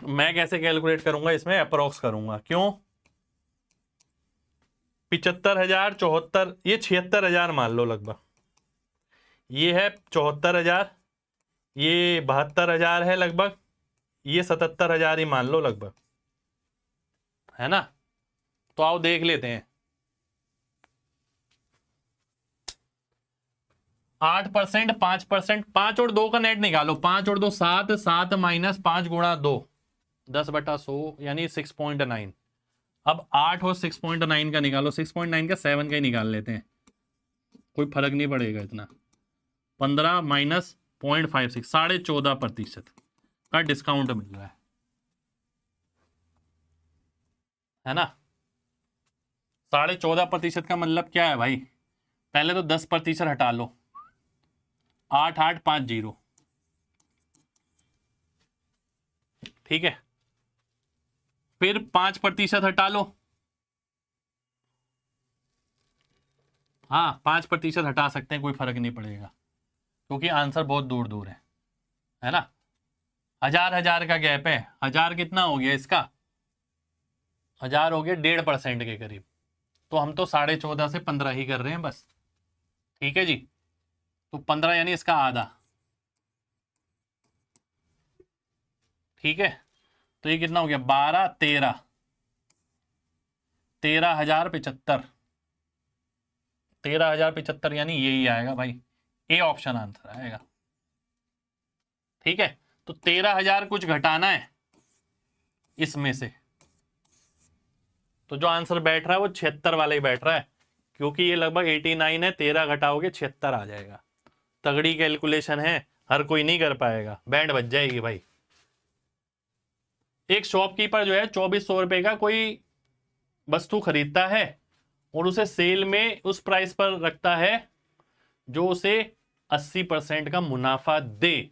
मैं कैसे कैलकुलेट करूंगा इसमें, अप्रोक्स करूंगा, क्यों 75,000 74, ये 76,000 मान लो लगभग, ये है 74,000, ये 72,000 है लगभग, ये 77,000 ही मान लो लगभग, है ना। तो आओ देख लेते हैं। 8%, 5%, 5 और 2 का नेट निकालो, 5 और 2 7, 7 माइनस 5 गुणा 2 10/100 यानी 6.9। अब 8 और 6.9 का निकालो, 6.9 का 7 का ही निकाल लेते हैं, कोई फर्क नहीं पड़ेगा इतना। 15 माइनस 0.56, 14.5% का डिस्काउंट मिल रहा है ना। 14.5% का मतलब क्या है भाई, पहले तो 10% हटा लो, 8850, ठीक है। फिर 5% हटा लो, हाँ 5% हटा सकते हैं, कोई फर्क नहीं पड़ेगा क्योंकि आंसर बहुत दूर दूर है ना। 1000 का गैप है, 1000 कितना हो गया इसका, 1000 हो गया 1.5% के करीब। तो हम तो 14.5 से 15 ही कर रहे हैं बस, ठीक है जी। तो 15 यानी इसका आधा, ठीक है। तो ये कितना हो गया, 12 13, 13,075, 13,075 यानी यही आएगा भाई, ए ऑप्शन आंसर आएगा, ठीक है। तो 13,000 कुछ घटाना है इसमें से, तो जो आंसर बैठ रहा है वो 76 वाला ही बैठ रहा है, क्योंकि ये लगभग 89 है, 13 घटाओगे 76 आ जाएगा। तगड़ी कैलकुलेशन है, हर कोई नहीं कर पाएगा, बैंड बज जाएगी भाई। एक शॉपकीपर जो है 2400 रुपए का कोई वस्तु खरीदता है और उसे सेल में उस प्राइस पर रखता है जो उसे 80% का मुनाफा दे।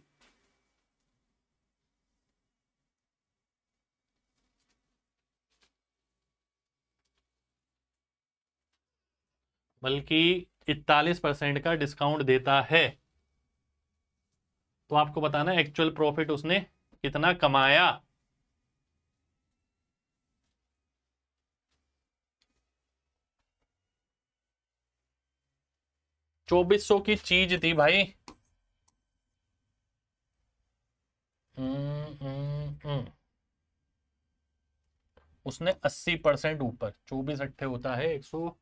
बल्कि 41% का डिस्काउंट देता है। तो आपको बताना एक्चुअल प्रॉफिट उसने कितना कमाया। ₹2400 की चीज थी भाई। उसने 80% ऊपर, 24 अट्ठे होता है 192,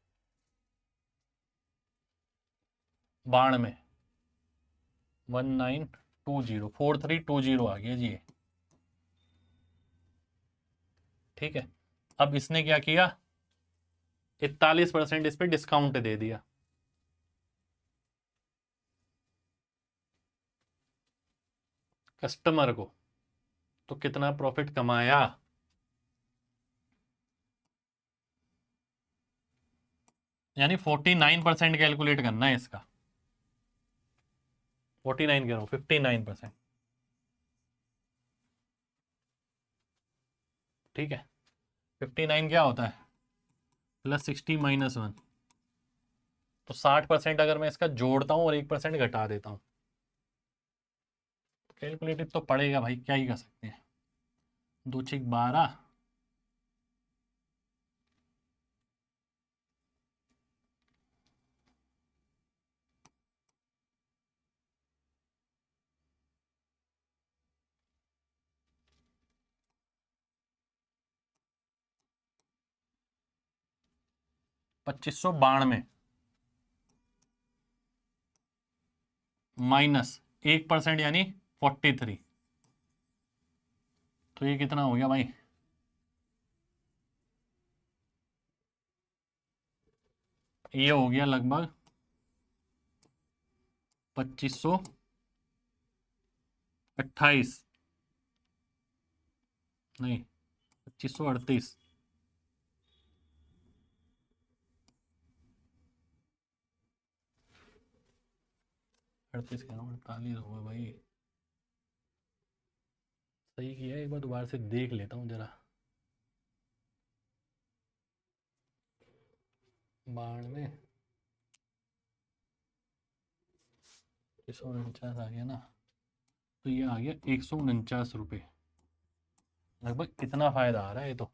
1920, 4320 आ गया जी ये, ठीक है। अब इसने क्या किया, 41% इस पे डिस्काउंट दे दिया, कस्टमर को। तो कितना प्रॉफिट कमाया, यानी 49% कैलकुलेट करना है इसका। 49 कह रहा हूं, 59%, ठीक है। 59 क्या होता है, प्लस 60 माइनस 1, तो 60% अगर मैं इसका जोड़ता हूँ और 1% घटा देता हूँ, कैलकुलेटिव तो पड़ेगा भाई, क्या ही कर सकते हैं। 2 6 12, $2592 माइनस 1% यानी 43, तो ये कितना हो गया भाई? ये हो गया लगभग 2528, नहीं 2538, 38 क्या 48 होगा भाई। सही किया, एक बार दोबारा से देख लेता हूँ जरा। 92, 149 आ गया ना, तो ये आ गया 149 रुपये, लगभग इतना फायदा आ रहा है। ये तो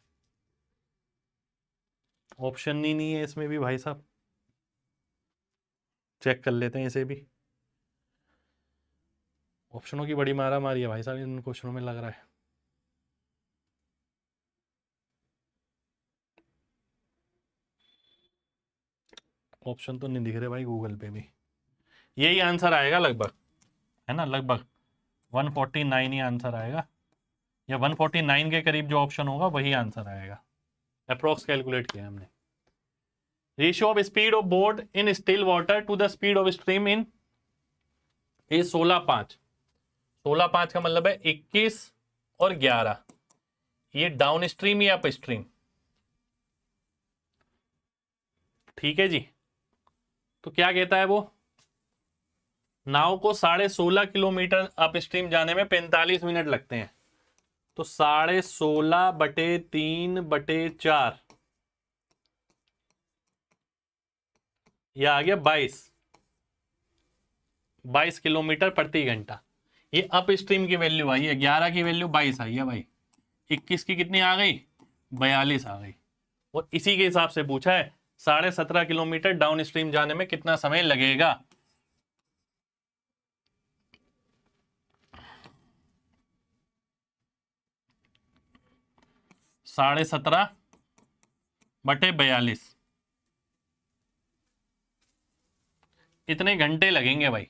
ऑप्शन ही नहीं है इसमें भी भाई साहब, चेक कर लेते हैं इसे भी। ऑप्शनों की बड़ी मारा मारी है भाई साहब इन क्वेश्चनों में, लग रहा है। ऑप्शन तो नहीं दिख रहे भाई गूगल पे भी। यही आंसर आएगा लगभग, है ना, लगभग 149 ही आंसर आएगा, या 149 के करीब जो ऑप्शन होगा वही आंसर आएगा। अप्रोक्स कैलकुलेट किया हमने। Ratio of speed of boat in still water to the speed of stream in a 16:5। 16:5 का मतलब है 21 और 11। ये डाउन स्ट्रीम या अप स्ट्रीम? ठीक है जी। तो क्या कहता है वो, नाव को 16.5 किलोमीटर अप स्ट्रीम जाने में 45 मिनट लगते हैं। तो 16/3/4, यह आ गया 22 किलोमीटर प्रति घंटा। ये अप स्ट्रीम की वैल्यू आई है, 11 की वैल्यू 22 आई है भाई, 21 की कितनी आ गई, 42 आ गई। और इसी के हिसाब से पूछा है 17.5 किलोमीटर डाउन स्ट्रीम जाने में कितना समय लगेगा। साढ़े 17/42, इतने घंटे लगेंगे भाई।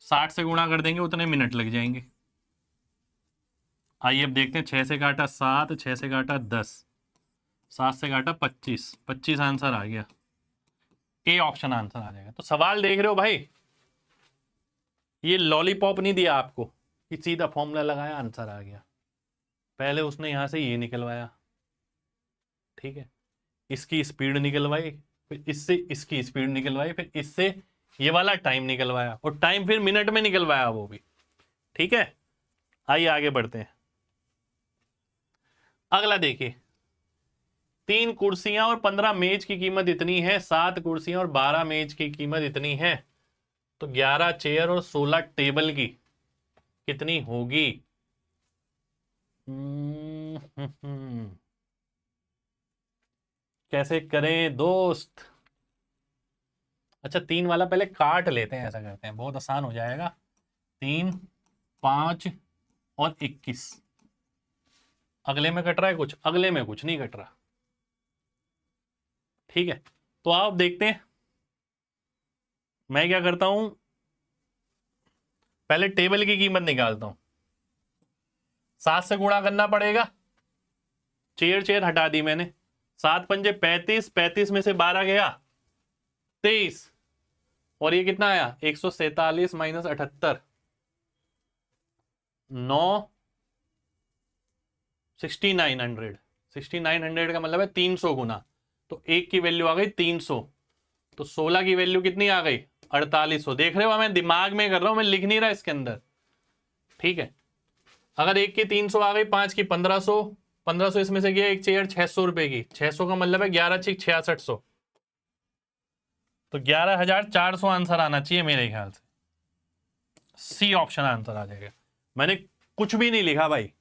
60 से गुणा कर देंगे उतने मिनट लग जाएंगे। आइए अब देखते हैं, 6 से काटा 7, 6 से काटा 10, 7 से काटा 25, 25 आंसर आ गया। ए ऑप्शन आंसर आ जाएगा। तो सवाल देख रहे हो भाई, ये लॉलीपॉप नहीं दिया आपको कि सीधा फॉर्मूला लगाया आंसर आ गया। पहले उसने यहां से ये निकलवाया, ठीक है, इसकी स्पीड निकलवाई, फिर इससे इसकी स्पीड निकलवाई, फिर इससे ये वाला टाइम निकलवाया, और टाइम फिर मिनट में निकलवाया वो भी। ठीक है, आइए आगे बढ़ते हैं। अगला देखिए, 3 कुर्सियां और 15 मेज की कीमत इतनी है, 7 कुर्सियां और 12 मेज की कीमत इतनी है, तो 11 चेयर और 16 टेबल की कितनी होगी? कैसे करें दोस्त? अच्छा 3 वाला पहले काट लेते हैं, ऐसा करते हैं, बहुत आसान हो जाएगा। 3, 5 और 21, अगले में कट रहा है कुछ, अगले में कुछ नहीं कट रहा। ठीक है, तो आप देखते हैं, मैं क्या करता हूं, पहले टेबल की कीमत निकालता हूं। 7 से गुणा करना पड़ेगा, चेयर चेयर हटा दी मैंने, 7 पंजे 35, 35 में से 12 गया 23, और ये कितना आया 147 माइनस 78, 9 6900। 6900 का मतलब है 300 गुना, तो एक की वैल्यू आ गई 300, तो 16 की वैल्यू कितनी आ गई 4800। देख रहे हो, मैं दिमाग में कर रहा हूं, मैं लिख नहीं रहा इसके अंदर। ठीक है, अगर एक की 300 आ गई, 5 की 1500, 1500 इसमें से गया, एक चेयर 600 रुपए की, 600 का मतलब है 11 छिक 6600, तो 11,400 आंसर आना चाहिए मेरे ख्याल से। सी ऑप्शन आंसर आ जाएगा। मैंने कुछ भी नहीं लिखा भाई,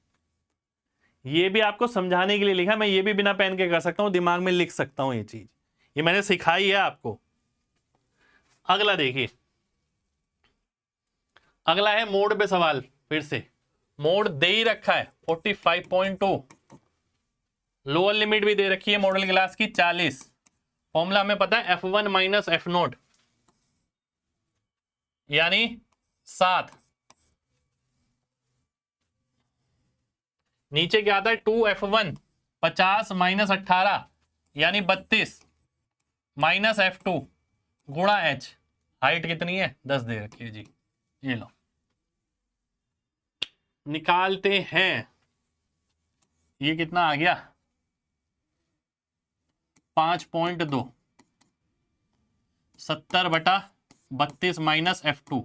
ये भी आपको समझाने के लिए लिखा, मैं ये भी बिना पेन के कर सकता हूं, दिमाग में लिख सकता हूं, ये चीज ये मैंने सिखाई है आपको। अगला देखिए, अगला है मोड पे सवाल। फिर से मोड दे ही रखा है 45.2, लोअर लिमिट भी दे रखी है मॉडल क्लास की 40। फॉर्मूला हमें पता है F1 माइनस F0 यानी 7। नीचे क्या आता है 2F1 50 माइनस 18 यानी 32 माइनस F2 गुणा H, हाइट कितनी है 10 दे रखी है जी। ये लो निकालते हैं, ये कितना आ गया 5.2, 70/32 माइनस F2,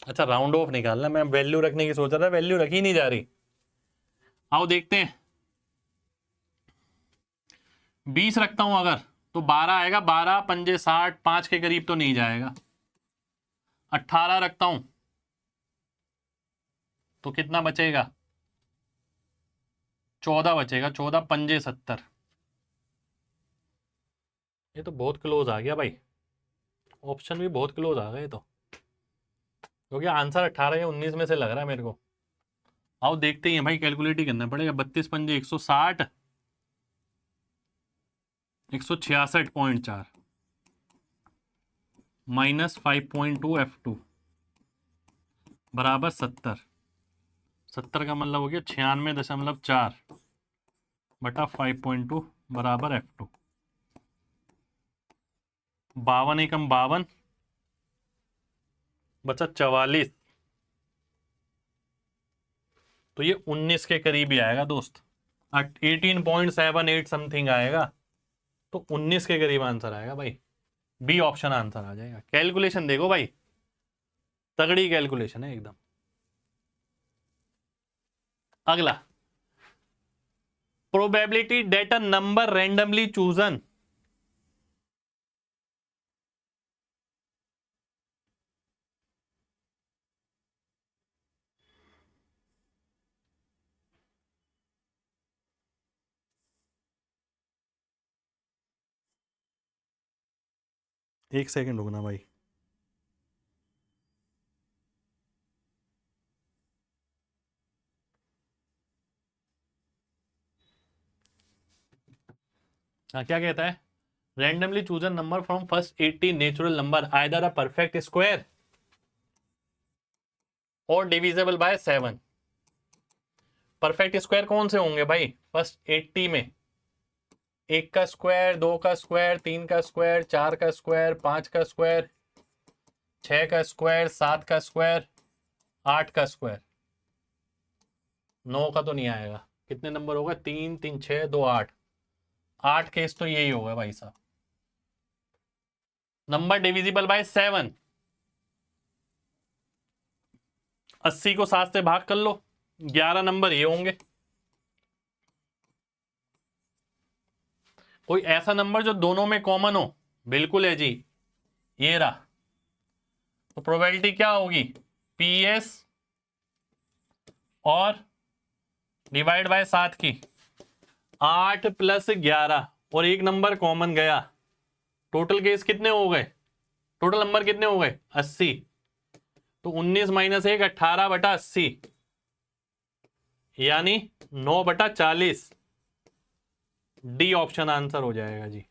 अच्छा राउंड ऑफ निकालना, मैं वैल्यू रखने की सोच रहा था, वैल्यू रखी नहीं जा रही। आओ देखते हैं, 20 रखता हूं अगर तो 12 आएगा, 12 पंजे 60, 5 के करीब तो नहीं जाएगा। 18 रखता हूं तो कितना बचेगा 14 बचेगा, 14 पंजे 70। ये तो बहुत क्लोज आ गया भाई, ऑप्शन भी बहुत क्लोज आ गए तो, क्योंकि आंसर 18 या 19 में से लग रहा है मेरे को। आओ देखते हैं भाई, कैलकुलेट ही करना पड़ेगा। 32 पंजे 160, 166.4 माइनस 5.2 F2 बराबर 70। 70 का मतलब हो गया 96.4 बटा 5.2 बराबर F2। 52 एकम 52 बचा 44, तो ये 19 के करीब ही आएगा दोस्त, 18.78 समथिंग आएगा, तो 19 के करीब आंसर आएगा भाई। बी ऑप्शन आंसर आ जाएगा। कैलकुलेशन देखो भाई, तगड़ी कैलकुलेशन है एकदम। अगला, probability that a number randomly chosen. एक सेकंड रुकना भाई, हाँ क्या कहता है, randomly chosen number from first 80 natural number either a perfect square और डिविजिबल बाय 7। परफेक्ट स्क्वायर कौन से होंगे भाई, फर्स्ट 80 में 1 का स्क्वायर, 2 का स्क्वायर, 3 का स्क्वायर, 4 का स्क्वायर, 5 का स्क्वायर, 6 का स्क्वायर, 7 का स्क्वायर, 8 का स्क्वायर। 9 का तो नहीं आएगा, कितने नंबर होगा 3 3 6 2 8, 8 केस तो यही होगा भाई साहब। नंबर डिविजिबल बाय 7, 80 को 7 से भाग कर लो, 11 नंबर ये होंगे। कोई ऐसा नंबर जो दोनों में कॉमन हो, बिल्कुल है जी, ये रहा। तो प्रोबेबिलिटी क्या होगी, PS और डिवाइड बाय 7 की, 8 + 11 और एक नंबर कॉमन गया, टोटल केस कितने हो गए, टोटल नंबर कितने हो गए 80, तो 19 माइनस 1 18/80 यानी 9/40। डी ऑप्शन आंसर हो जाएगा जी।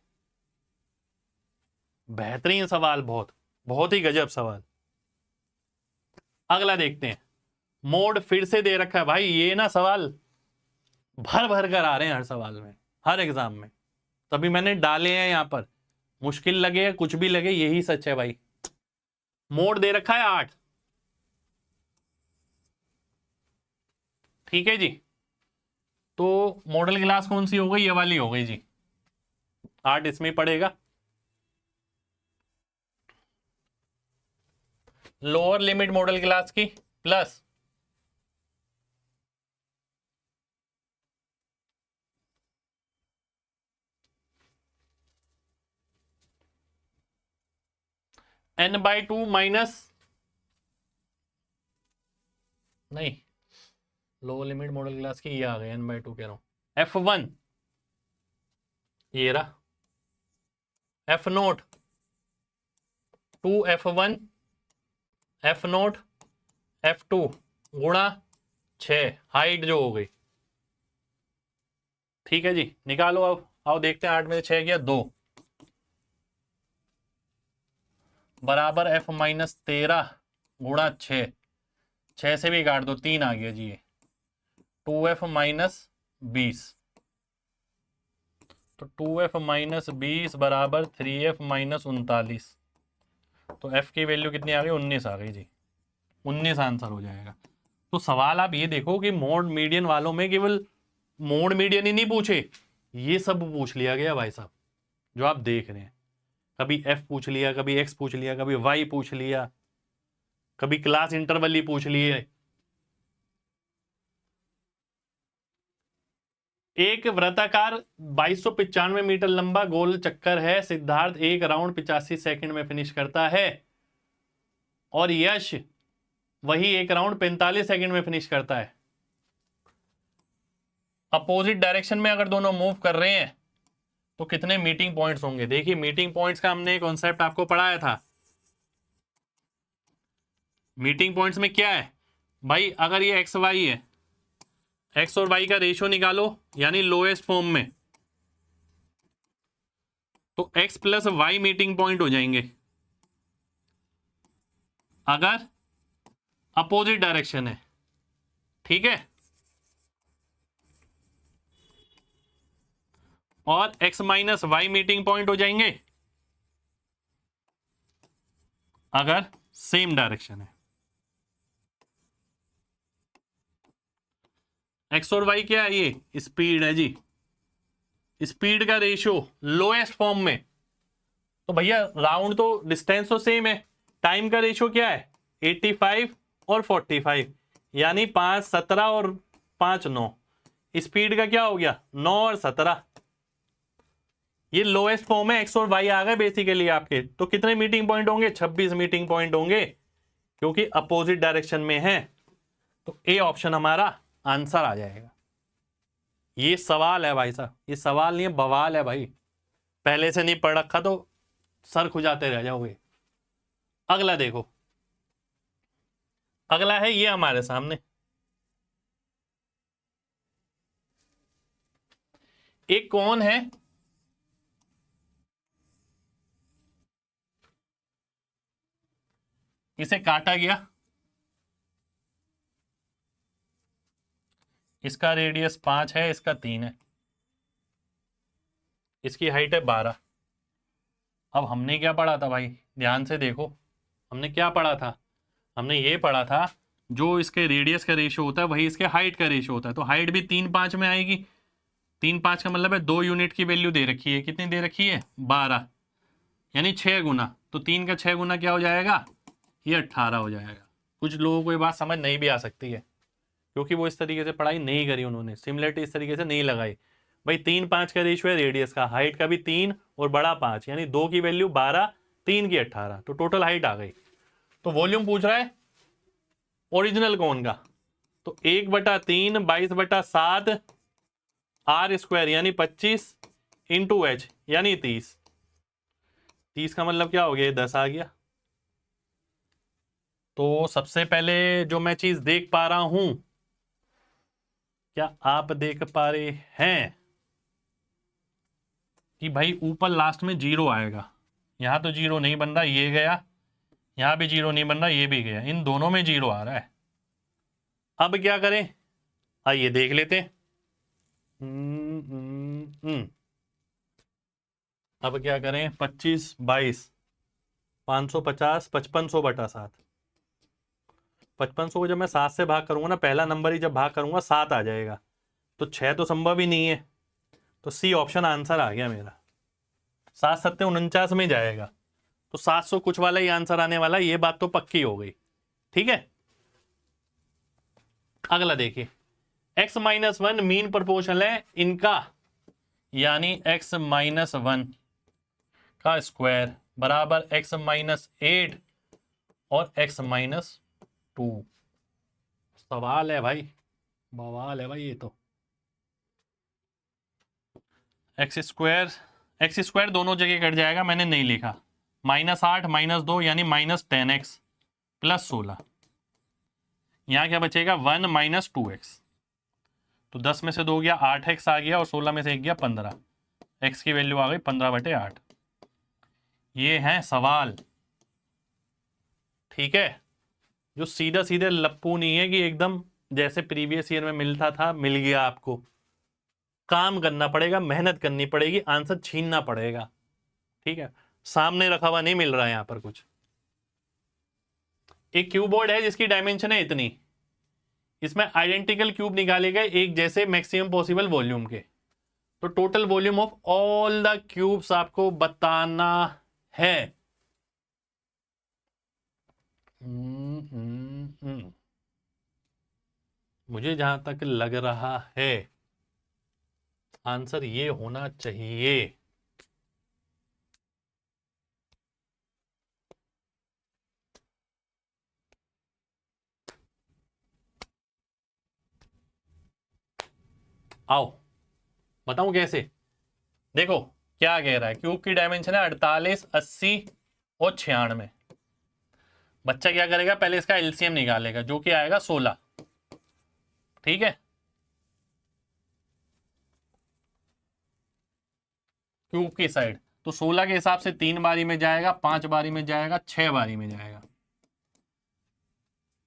बेहतरीन सवाल, बहुत बहुत ही गजब सवाल। अगला देखते हैं, मोड फिर से दे रखा है भाई, ये ना सवाल भर भर कर आ रहे हैं हर सवाल में, हर एग्जाम में, तभी मैंने डाले हैं यहां पर। मुश्किल लगे या कुछ भी लगे, यही सच है भाई। मोड दे रखा है 8, ठीक है जी। तो मॉडल क्लास कौन सी हो गई, ये वाली हो गई जी। 8 इसमें पड़ेगा। लोअर लिमिट मॉडल क्लास की प्लस n/2 माइनस, नहीं लोअर लिमिट मॉडल क्लास की ये आ गया n/2 कह रहा हूं, f1 ये रहा, f0 2f1 f0 f2 गुणा 6 हाइट जो हो गई। ठीक है जी, निकालो अब। आओ देखते हैं 8 में से 6 गया 2 बराबर f-13 गुणा 6, 6 से भी काट दो 3 आ गया जी, ये 2f-20, तो 2f-20 बराबर 3f-39, तो f की वैल्यू कितनी आ गई 19 आ गई जी, 19 आंसर हो जाएगा। तो सवाल आप ये देखो कि मोड मीडियन वालों में केवल मोड मीडियन ही नहीं पूछे, ये सब पूछ लिया गया भाई साहब जो आप देख रहे हैं। कभी f पूछ लिया, कभी x पूछ लिया, कभी y पूछ लिया, कभी क्लास इंटरवल ही पूछ लिए। एक वृत्ताकार 2295 मीटर लंबा गोल चक्कर है, सिद्धार्थ एक राउंड 85 सेकंड में फिनिश करता है और यश वही एक राउंड 45 सेकंड में फिनिश करता है। अपोजिट डायरेक्शन में अगर दोनों मूव कर रहे हैं तो कितने मीटिंग पॉइंट्स होंगे। देखिए मीटिंग पॉइंट्स का हमने कॉन्सेप्ट आपको पढ़ाया था। मीटिंग पॉइंट्स में क्या है भाई, अगर ये एक्स वाई है, एक्स और वाई का रेशियो निकालो यानी लोएस्ट फॉर्म में, तो x plus y meeting point हो जाएंगे अगर अपोजिट डायरेक्शन है। ठीक है, और x minus y meeting point हो जाएंगे अगर सेम डायरेक्शन है। x और y क्या है, ये स्पीड है जी, स्पीड का रेशियो लोएस्ट फॉर्म में, तो भैया राउंड तो डिस्टेंस तो सेम है, टाइम का रेशियो क्या है 85 और 45 यानी 5 17 और 5 9, स्पीड का क्या हो गया 9 और 17। ये लोएस्ट फॉर्म है, एक्स और वाई आ गए बेसिकली आपके, तो कितने मीटिंग पॉइंट होंगे 26 मीटिंग पॉइंट होंगे क्योंकि अपोजिट डायरेक्शन में है। तो ए ऑप्शन हमारा आंसर आ जाएगा। ये सवाल है भाई साहब, ये सवाल नहीं है बवाल है भाई, पहले से नहीं पढ़ रखा तो सर खुजाते रह जाओगे। अगला देखो, अगला है ये हमारे सामने, एक कौन है इसे काटा गया, इसका रेडियस 5 है, इसका 3 है, इसकी हाइट है 12। अब हमने क्या पढ़ा था भाई, ध्यान से देखो, हमने क्या पढ़ा था, हमने ये पढ़ा था जो इसके रेडियस का रेशियो होता है वही इसके हाइट का रेशियो होता है। तो हाइट भी 3 5 में आएगी, 3 5 का मतलब है 2 यूनिट की वैल्यू दे रखी है, कितनी दे रखी है 12 यानी 6 गुना, तो 3 का 6 गुना क्या हो जाएगा, ये 18 हो जाएगा। कुछ लोगों को ये बात समझ नहीं भी आ सकती है क्योंकि वो इस तरीके से पढ़ाई नहीं करी, उन्होंने सिमिलरिटी इस तरीके से नहीं लगाई। भाई 3 5 का रेशियो है रेडियस का, हाइट का भी 3 और बड़ा 5 यानी 2 की वैल्यू 12, 3 की 18, तो टोटल हाइट आ गई। तो वॉल्यूम पूछ रहा है ओरिजिनल कोन का, तो 1/3 22/7 आर स्क्वायर यानी 25 इंटू एच यानी 30, 30 का मतलब क्या हो गया 10 आ गया। तो सबसे पहले जो मैं चीज देख पा रहा हूं, क्या आप देख पा रहे हैं कि भाई ऊपर लास्ट में 0 आएगा, यहां तो 0 नहीं बन रहा, ये गया, यहां भी 0 नहीं बन रहा, ये भी गया, इन दोनों में 0 आ रहा है। अब क्या करें, आइए देख लेते हैं। अब क्या करें, 25 22 550 5500/7, 5500 को जब मैं 7 से भाग करूंगा ना, पहला नंबर ही जब भाग करूंगा 7 आ जाएगा, तो 6 तो संभव ही नहीं है, तो सी ऑप्शन आंसर आ गया मेरा। 7 7 49 में जाएगा, तो 700 कुछ वाला ही आंसर आने वाला, ये बात तो पक्की हो गई। ठीक है, अगला देखिए, x-1 मीन प्रोपोर्शनल है इनका, यानी x-1 का स्क्वायर बराबर x-8 और x-2। सवाल है भाई, बवाल है भाई ये तो। एक्स स्क्वायर दोनों जगह कट जाएगा, मैंने नहीं लिखा। -8 -2 यानी -10x प्लस 16। यहाँ क्या बचेगा 1 - 2x, तो 10 में से 2 गया 8x आ गया और 16 में से 1 गया 15। x की वैल्यू आ गई 15/8। ये है सवाल। ठीक है, जो सीधा सीधे लप्पू नहीं है कि एकदम जैसे प्रीवियस ईयर में मिलता था मिल गया आपको। काम करना पड़ेगा, मेहनत करनी पड़ेगी, आंसर छीनना पड़ेगा। ठीक है, सामने रखा हुआ नहीं मिल रहा है यहां पर कुछ। एक क्यूब बोर्ड है जिसकी डायमेंशन है इतनी, इसमें आइडेंटिकल क्यूब निकाले गए एक जैसे मैक्सिमम पॉसिबल वॉल्यूम के, तो total volume of all the cubes आपको बताना है। मुझे जहां तक लग रहा है आंसर ये होना चाहिए। आओ बताऊं कैसे। देखो क्या कह रहा है, क्यूब की डायमेंशन है 48, 80 और 96। बच्चा क्या करेगा, पहले इसका एलसीएम निकालेगा जो कि आएगा 16। ठीक है, क्यूब की साइड, तो 16 के हिसाब से 3 बारी में जाएगा, 5 बारी में जाएगा, 6 बारी में जाएगा।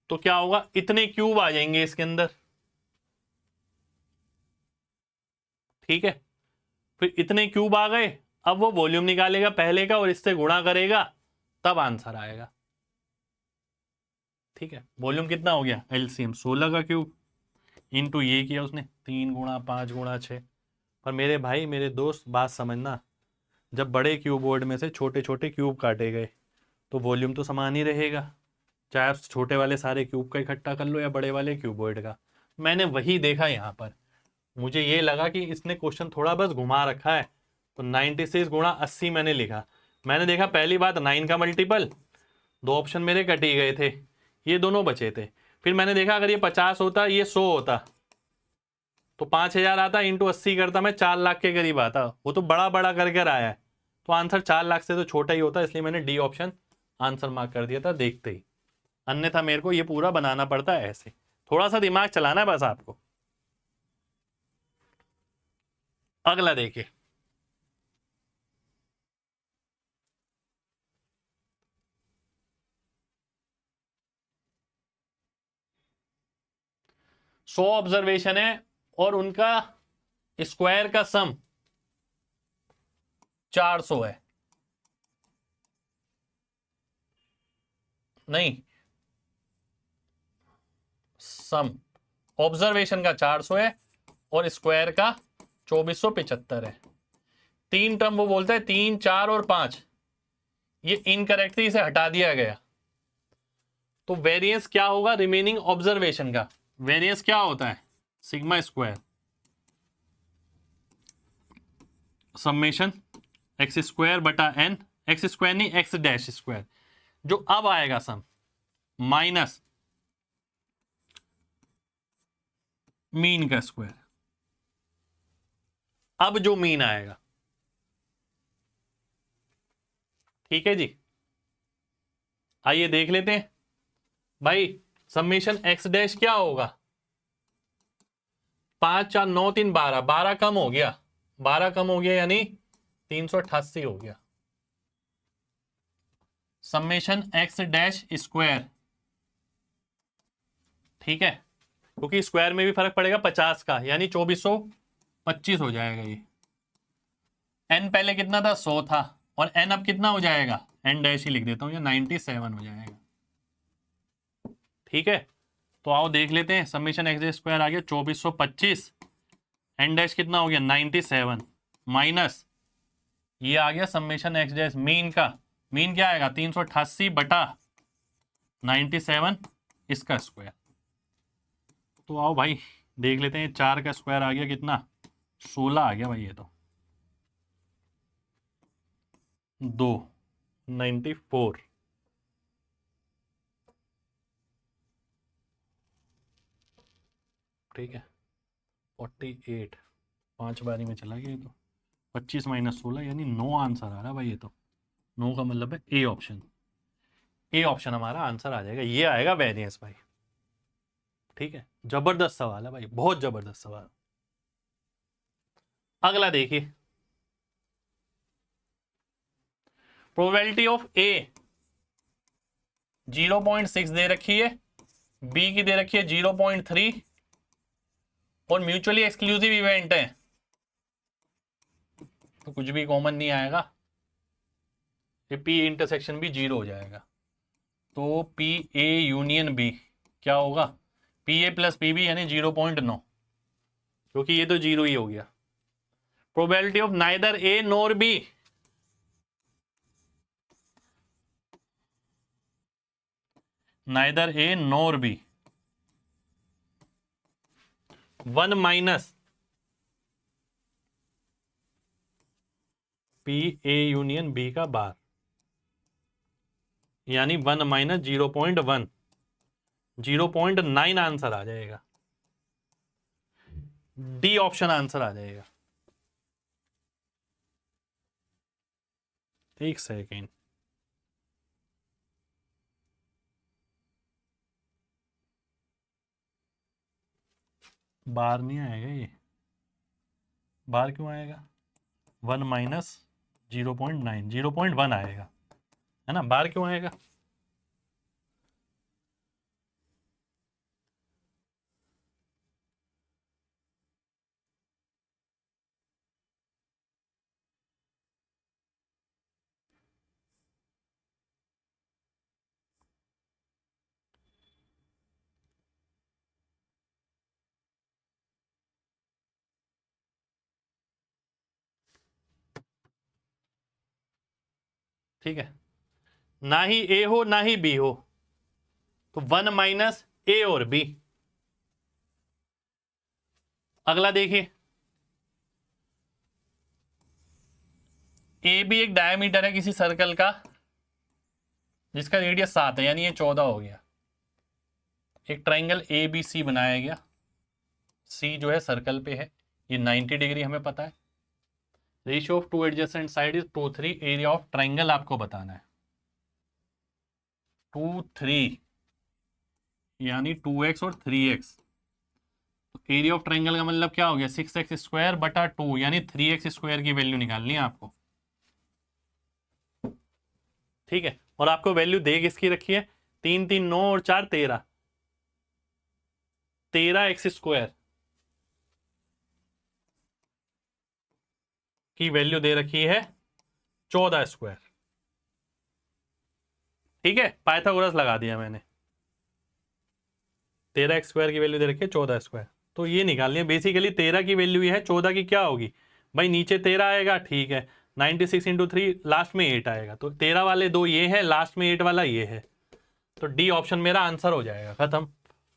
तो क्या होगा, इतने क्यूब आ जाएंगे इसके अंदर। ठीक है, फिर इतने क्यूब आ गए, अब वो वॉल्यूम निकालेगा पहले का और इससे गुणा करेगा, तब आंसर आएगा। ठीक है, वॉल्यूम कितना हो गया, एलसीएम 16 का क्यूब इनटू ये किया उसने 3 गुणा 5 गुणा 6। पर मेरे भाई मेरे दोस्त बात समझना, जब बड़े क्यूब बोर्ड में से छोटे छोटे क्यूब काटे गए तो वॉल्यूम तो समान ही रहेगा, चाहे आप छोटे वाले सारे क्यूब का इकट्ठा कर लो या बड़े वाले क्यूब बोर्ड का। मैंने वही देखा यहाँ पर, मुझे ये लगा कि इसने क्वेश्चन थोड़ा बस घुमा रखा है, तो 96 गुणा 80 मैंने लिखा। मैंने देखा पहली बात 9 का मल्टीपल, 2 ऑप्शन मेरे कट ही गए थे, ये दोनों बचे थे। फिर मैंने देखा अगर ये 50 होता, ये 100 होता, तो 5000 आता, इंटू 80 करता, मैं 4 लाख के करीब आता। वो तो बड़ा बड़ा कर कर आया है, तो आंसर 4 लाख से तो छोटा ही होता, इसलिए मैंने डी ऑप्शन आंसर मार्क कर दिया था देखते ही। अन्यथा मेरे को ये पूरा बनाना पड़ता है ऐसे, थोड़ा सा दिमाग चलाना है बस आपको। अगला देखिए, सौ ऑब्जर्वेशन है और उनका स्क्वायर का सम 400 है। नहीं, सम ऑब्जर्वेशन का 400 है और स्क्वायर का 2475 है। 3 टर्म वो बोलता है 3, 4 और 5, ये इनकरेक्टली से हटा दिया गया, तो वेरिएंस क्या होगा, रिमेनिंग ऑब्जर्वेशन का वेरिएंस क्या होता है, sigma square summation x square बटा एन, एक्स स्क्वायर नहीं एक्स डैश स्क्वायर, जो अब आएगा सम, माइनस मीन का स्क्वायर, अब जो मीन आएगा। ठीक है जी, आइए देख लेते हैं भाई, समेशन एक्स डैश क्या होगा, 5 4 9 3 12, 12 कम हो गया, 12 कम हो गया यानी 388 हो गया। समेशन एक्स डैश स्क्वायर, ठीक है, क्योंकि स्क्वायर में भी फर्क पड़ेगा 50 का, यानी 2425 हो जाएगा ये। एन पहले कितना था, 100 था, और एन अब कितना हो जाएगा, एन डैश ही लिख देता हूं, या 97 हो जाएगा। ठीक है, तो आओ देख लेते हैं, समेशन एक्स स्क्वायर आ गया 2425, एन डैश कितना हो गया 97 माइनस ये आ गया समेशन एक्स डैश मीन का। मीन क्या आएगा 388/97 इसका स्क्वायर। तो आओ भाई देख लेते हैं, 4 का स्क्वायर आ गया कितना, 16 आ गया भाई ये तो 294। ठीक है 48 5 बारी में चला गया ये तो। 25 - 16 यानी 9 आंसर आ रहा भाई ये तो। 9 का मतलब है ए ऑप्शन। ए ऑप्शन हमारा आंसर आ जाएगा, ये आएगा वेरिएंस भाई। ठीक है जबरदस्त सवाल है भाई, बहुत जबरदस्त सवाल। अगला देखिए, प्रोबेबिलिटी ऑफ ए 0.6 दे रखी है, बी की दे रखी है 0.3 और म्यूचुअली एक्सक्लूसिव इवेंट है तो कुछ भी कॉमन नहीं आएगा, ये पी इंटरसेक्शन भी 0 हो जाएगा। तो पी ए यूनियन बी क्या होगा, P A plus P B यानी 0.9, क्योंकि ये तो 0 ही हो गया। Probability of neither A nor B, neither A nor B 1 minus P A union B का बार यानी 1 - 0.1 0.9 आंसर आ जाएगा। डी ऑप्शन आंसर आ जाएगा। एक सेकेंड, बार नहीं आएगा ये, बार क्यों आएगा, 1 - 0.9 0.1 आएगा है ना, बार क्यों आएगा। ठीक है ना ही ए हो ना ही बी हो, तो 1 माइनस ए और बी। अगला देखिए, ए बी एक डायमीटर है किसी सर्कल का जिसका रेडियस 7 है यानी ये 14 हो गया। एक ट्राइंगल ए बी सी बनाया गया, सी जो है सर्कल पे है, ये 90 डिग्री हमें पता है। Ratio of two adjacent side is 2:3, area of triangle आपको बताना है 2:3 यानी 2x और 3x। तो एरिया ऑफ ट्राइंगल का मतलब क्या हो गया 6x² बटा 2 यानी 3x² की वैल्यू निकालनी है आपको। ठीक है और आपको वैल्यू दे किसकी रखी है, 3 3 9 और 4 13, 13x² की वैल्यू दे रखी है 14²। ठीक है पाइथागोरस लगा दिया मैंने, 13x² की वैल्यू दे रखी है 14²। तो ये निकालनी है बेसिकली, 13 की वैल्यू ये है, 14 की क्या होगी भाई, नीचे 13 आएगा ठीक है, 96 × 3 लास्ट में 8 आएगा, तो 13 वाले दो ये है, लास्ट में 8 वाला ये है, तो डी ऑप्शन मेरा आंसर हो जाएगा। खत्म,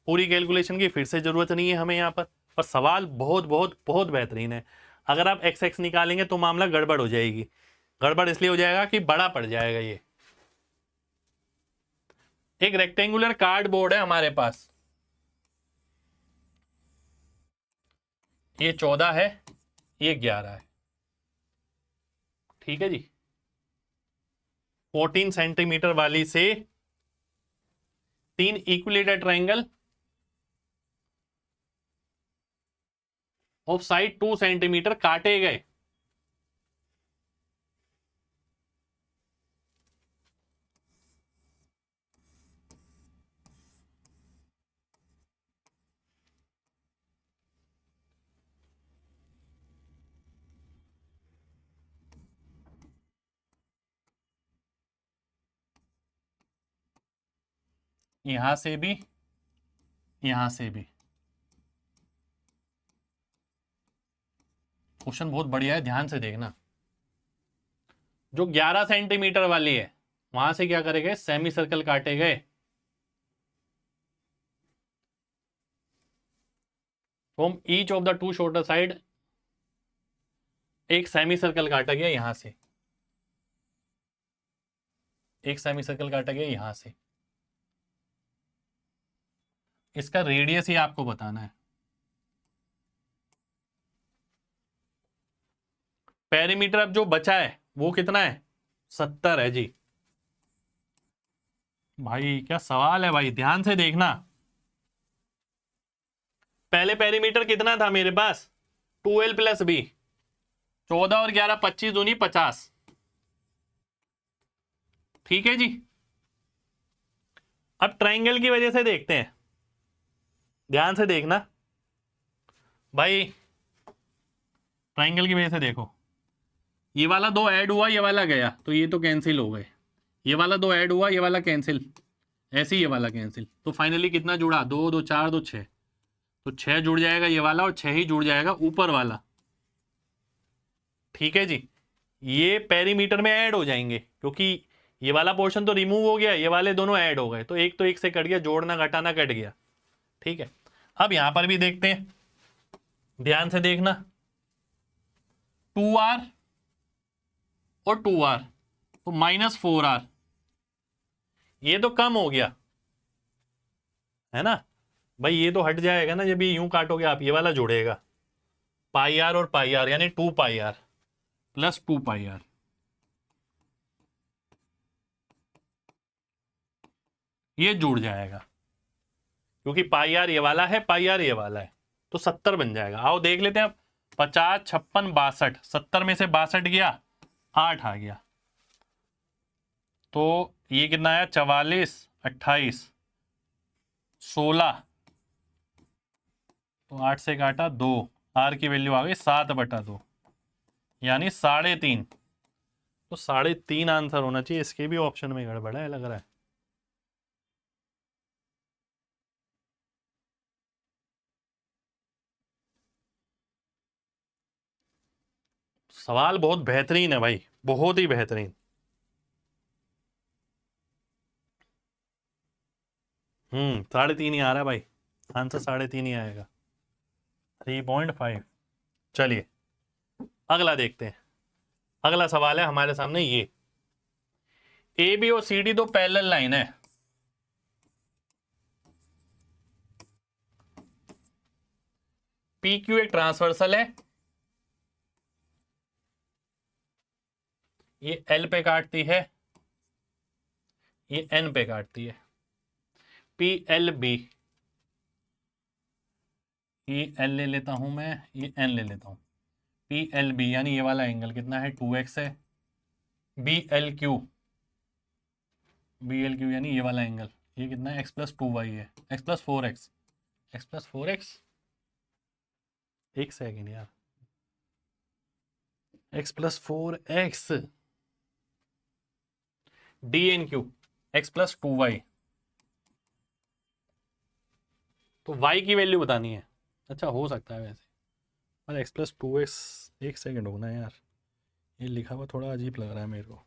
पूरी कैलकुलेशन की फिर से जरूरत नहीं है हमें यहाँ पर। और सवाल बहुत बहुत बहुत बेहतरीन है। अगर आप एक्स एक्स निकालेंगे तो मामला गड़बड़ हो जाएगी। गड़बड़ इसलिए हो जाएगा कि बड़ा पड़ जाएगा ये। एक रेक्टेंगुलर कार्डबोर्ड है हमारे पास, ये 14 है, ये 11 है। ठीक है जी, 14 सेंटीमीटर वाली से 3 equilateral triangle of side 2 centimetre काटे गए। यहां से भी यहां से भी। क्वेश्चन बहुत बढ़िया है, ध्यान से देखना। जो 11 सेंटीमीटर वाली है वहां से क्या करे गए, सेमी सर्कल काटे गए। From each of the two shorter side एक सेमी सर्कल काटा गया यहां से, एक सेमी सर्कल काटा गया यहां से। इसका रेडियस ही आपको बताना है। पेरीमीटर अब जो बचा है वो कितना है, 70 है जी। भाई क्या सवाल है भाई, ध्यान से देखना। पहले पेरीमीटर कितना था मेरे पास, 2l प्लस बी, 14 और 11 25 दूनी 50। ठीक है जी। अब ट्रायंगल की वजह से देखते हैं, ध्यान से देखना भाई। ट्रायंगल की वजह से देखो, ये वाला दो ऐड हुआ, ये वाला गया, तो ये तो कैंसिल हो गए। ये वाला दो ऐड हुआ, ये वाला कैंसिल, ऐसे ही ये वाला कैंसिल। तो फाइनली कितना जुड़ा, 2 2 4 2 6, तो 6 जुड़ जाएगा ये वाला और 6 ही जुड़ जाएगा ऊपर वाला। ठीक है जी। ये पेरीमीटर में ऐड हो जाएंगे क्योंकि ये वाला पोर्शन तो रिमूव हो गया, ये वाले दोनों ऐड हो गए, तो एक तो एक से कट गया, जोड़ना घटाना कट गया। ठीक है। अब यहां पर भी देखते हैं, ध्यान से देखना, 2r और 2r, तो -4r, ये तो कम हो गया है ना भाई, ये तो हट जाएगा ना जब ये यूं काटोगे आप, ये वाला जुड़ेगा, पाई आर और पाई आर, यानी 2πr प्लस 2πr। ये जुड़ जाएगा क्योंकि पाई आर ये वाला है, पाई आर ये वाला है, तो 70 बन जाएगा। आओ देख लेते हैं। 50 56 62, 70 में से 62 गया, 8 आ गया, तो ये कितना आया, 44 28 16, तो 8 से काटा 2, आर की वैल्यू आ गई 7/2, यानी 3.5। तो 3.5 आंसर होना चाहिए। इसके भी ऑप्शन में गड़बड़ है लग रहा है। सवाल बहुत बेहतरीन है भाई, बहुत ही बेहतरीन। हम्म, 3.5 ही आ रहा है भाई, आंसर 3.5 ही आएगा, 3.5। चलिए अगला देखते हैं। अगला सवाल है हमारे सामने, ये ए बी और सी डी दो पैरेलल लाइन है, पी क्यू एक ट्रांसवर्सल है, ये एल पे काटती है, ये एन पे काटती है, पी एल बी, ये एल ले लेता हूं मैं, ये एन ले लेता हूं, पी एल बी यानी ये वाला एंगल कितना है, 2x है, B L Q, B L Q यानी ये वाला एंगल, ये कितना है, x+2y है, x+4x, x+4x, एक सेकेंड यार, x+4x, D N Q, x+2y, तो y की वैल्यू बतानी है। अच्छा हो सकता है वैसे, पर x+2x, एक सेकेंड होना है यार, ये लिखा हुआ थोड़ा अजीब लग रहा है मेरे को।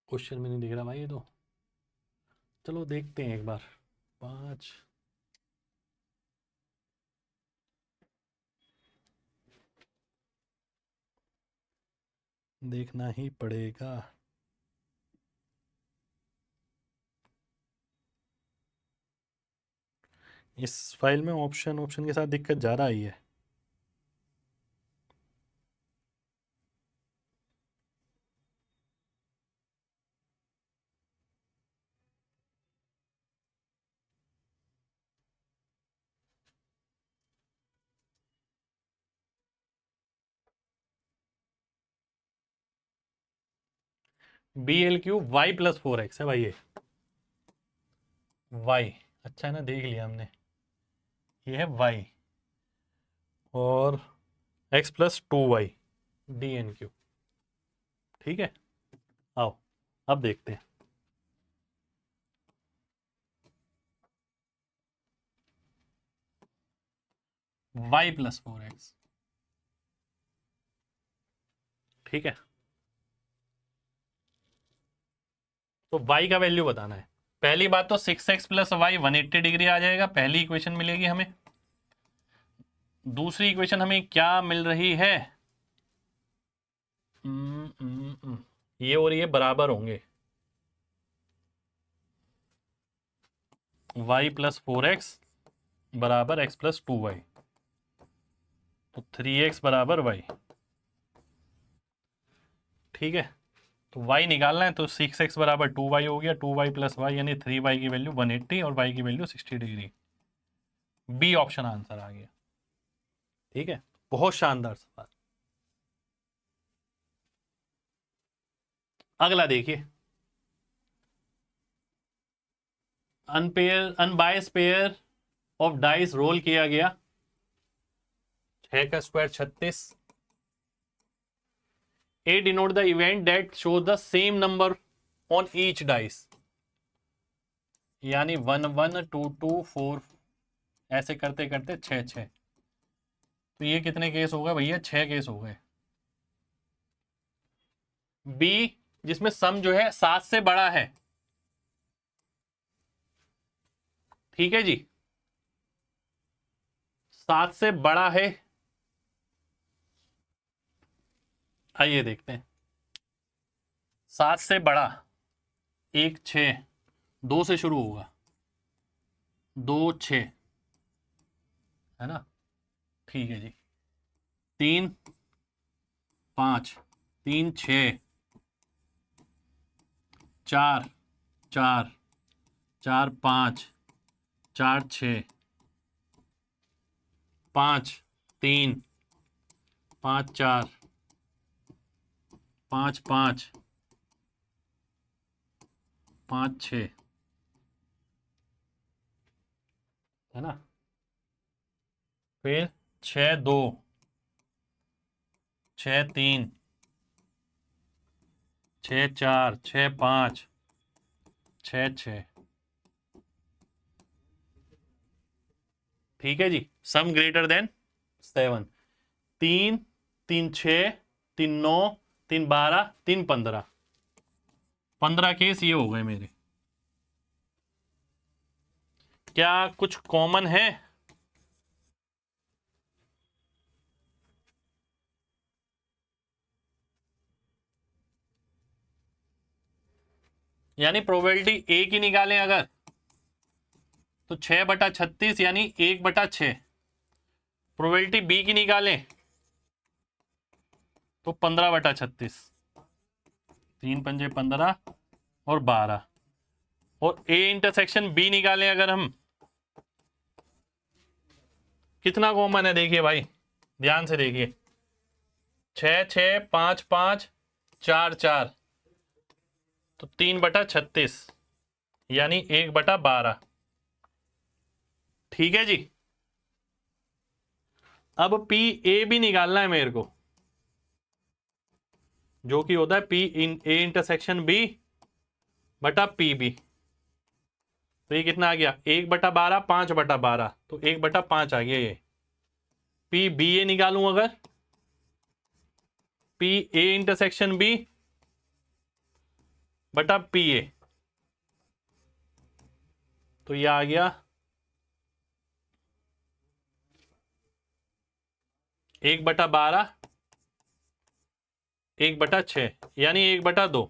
क्वेश्चन में नहीं दिख रहा भाई ये तो, चलो देखते हैं एक बार। 5, देखना ही पड़ेगा। इस फाइल में ऑप्शन ऑप्शन के साथ दिक्कत ज़्यादा आई है। बी एल क्यू y+4x है भाई ये, वाई, अच्छा है ना, देख लिया हमने, ये है वाई, और x plus 2y D N Q. ठीक है, आओ अब देखते हैं। y प्लस 4x, ठीक है, तो y का वैल्यू बताना है। पहली बात तो 6x प्लस वाई 180 डिग्री आ जाएगा, पहली इक्वेशन मिलेगी हमें। दूसरी इक्वेशन हमें क्या मिल रही है, ये और ये बराबर होंगे, y प्लस 4x बराबर x प्लस 2y, तो 3x बराबर y। ठीक है, तो y निकालना है, तो 6x बराबर 2y हो गया, 2y प्लस वाई यानी 3y की वैल्यू 180 और y की वैल्यू 60 डिग्री। बी ऑप्शन आंसर आ गया। ठीक है, बहुत शानदार सवाल। अगला देखिए, unbias pair of dice roll किया गया, 6 का square 36। A denote the event that show the same number on each dice, यानी 1 1 2 2 4, ऐसे करते करते 6 6। तो ये कितने केस हो गए भैया, 6 केस हो गए। बी जिसमें सम जो है 7 से बड़ा है, ठीक है जी, 7 से बड़ा है। आइए देखते हैं, 7 से बड़ा, 1 6, 2 से शुरू होगा, 2 6, है ना, ठीक है जी, 3 5, 3 6, 4 4, 4 5, 4 6, 5 3, 5 4, 5 5, 5 6, है ना, फिर 6 2, 6 3, 6 4, 6 5, 6 6। ठीक है जी, सम ग्रेटर देन 7, 3 3 6, 3 9, 3 12, 3 15, 15 केस ये हो गए मेरे। क्या कुछ कॉमन है, यानी प्रोबेबिलिटी ए की निकालें अगर, तो 6/36 यानी 1/6। प्रोबेबिलिटी बी की निकालें तो 15/36, 3 पंजे 15 और 12। और ए इंटरसेक्शन बी निकालें अगर हम, कितना कॉमन है देखिए भाई, ध्यान से देखिए, 6 6, 5 5, 4 4, तो 3/36 यानी 1/12। ठीक है जी, अब पी ए भी निकालना है मेरे को, जो कि होता है P in A intersection B बटा पी बी। तो ये कितना आ गया, 1/12, 5/12, तो 1/5 आ गया ये। पी बी ए निकालूं अगर, पी ए इंटरसेक्शन बी बटा पी ए, तो ये आ गया 1/12, 1/6 यानी 1/2।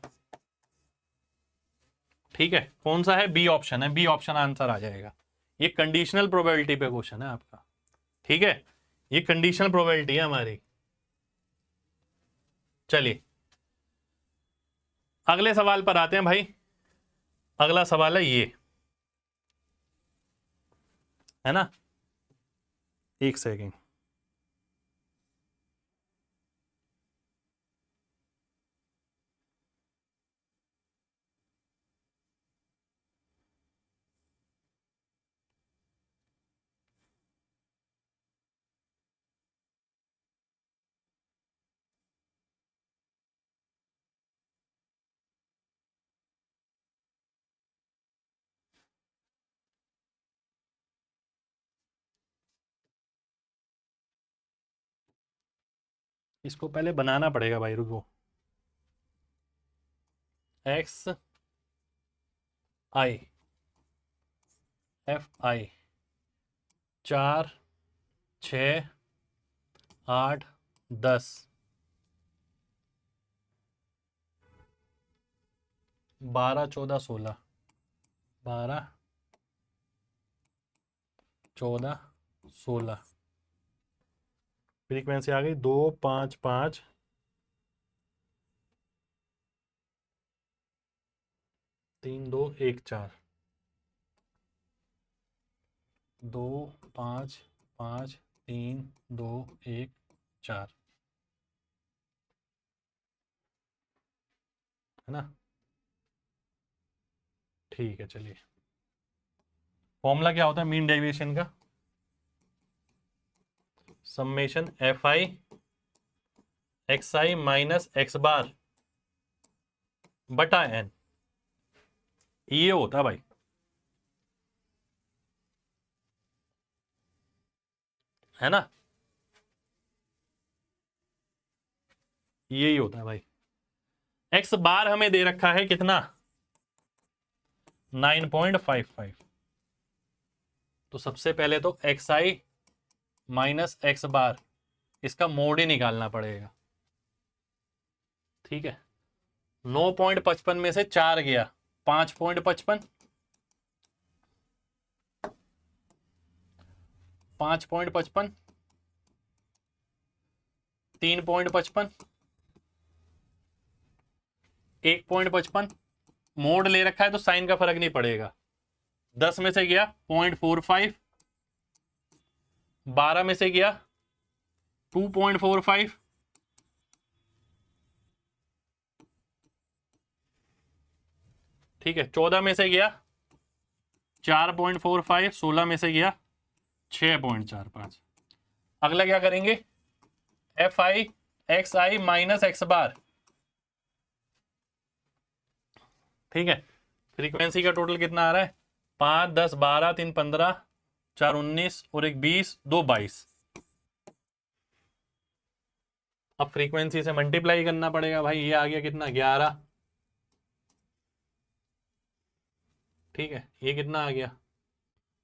ठीक है, कौन सा है, बी ऑप्शन है, बी ऑप्शन आंसर आ जाएगा। ये कंडीशनल प्रोबेबिलिटी पे क्वेश्चन है आपका। ठीक है, ये कंडीशनल प्रोबेबिलिटी है हमारी। चलिए अगले सवाल पर आते हैं भाई। अगला सवाल है ये, है ना, एक सेकेंड, इसको पहले बनाना पड़ेगा भाई, रुको। X I F I 4 6 8 10 12 14 16 12 14 16 frequency आ गई 2 5 5 3 2 1 4 2 5 5 3 2 1 4 है ना। ठीक है, चलिए। फॉर्मूला क्या होता है मीन डेविएशन का? Summation F I X I minus X bar बटा एन, ये होता है भाई। है ना, यही होता है भाई। एक्स बार हमें दे रखा है कितना? 9.55। तो सबसे पहले तो एक्स आई माइनस एक्स बार, इसका मोड ही निकालना पड़ेगा। ठीक है, 9.55 में से 4 गया 5.55, 5.55, 3.55, 1.55। मोड ले रखा है तो साइन का फर्क नहीं पड़ेगा। 10 में से गया 0.45, 12 में से गया 2.45, ठीक है, 14 में से गया 4.45, 16 में से गया 6.45। अगला क्या करेंगे? F I X I minus X bar, ठीक है। फ्रीक्वेंसी का टोटल कितना आ रहा है? 5 10 12 3 15 4 19 और 1 20 2 22। अब फ्रीक्वेंसी से मल्टीप्लाई करना पड़ेगा भाई। ये आ गया कितना? 11। ठीक है, ये कितना आ गया?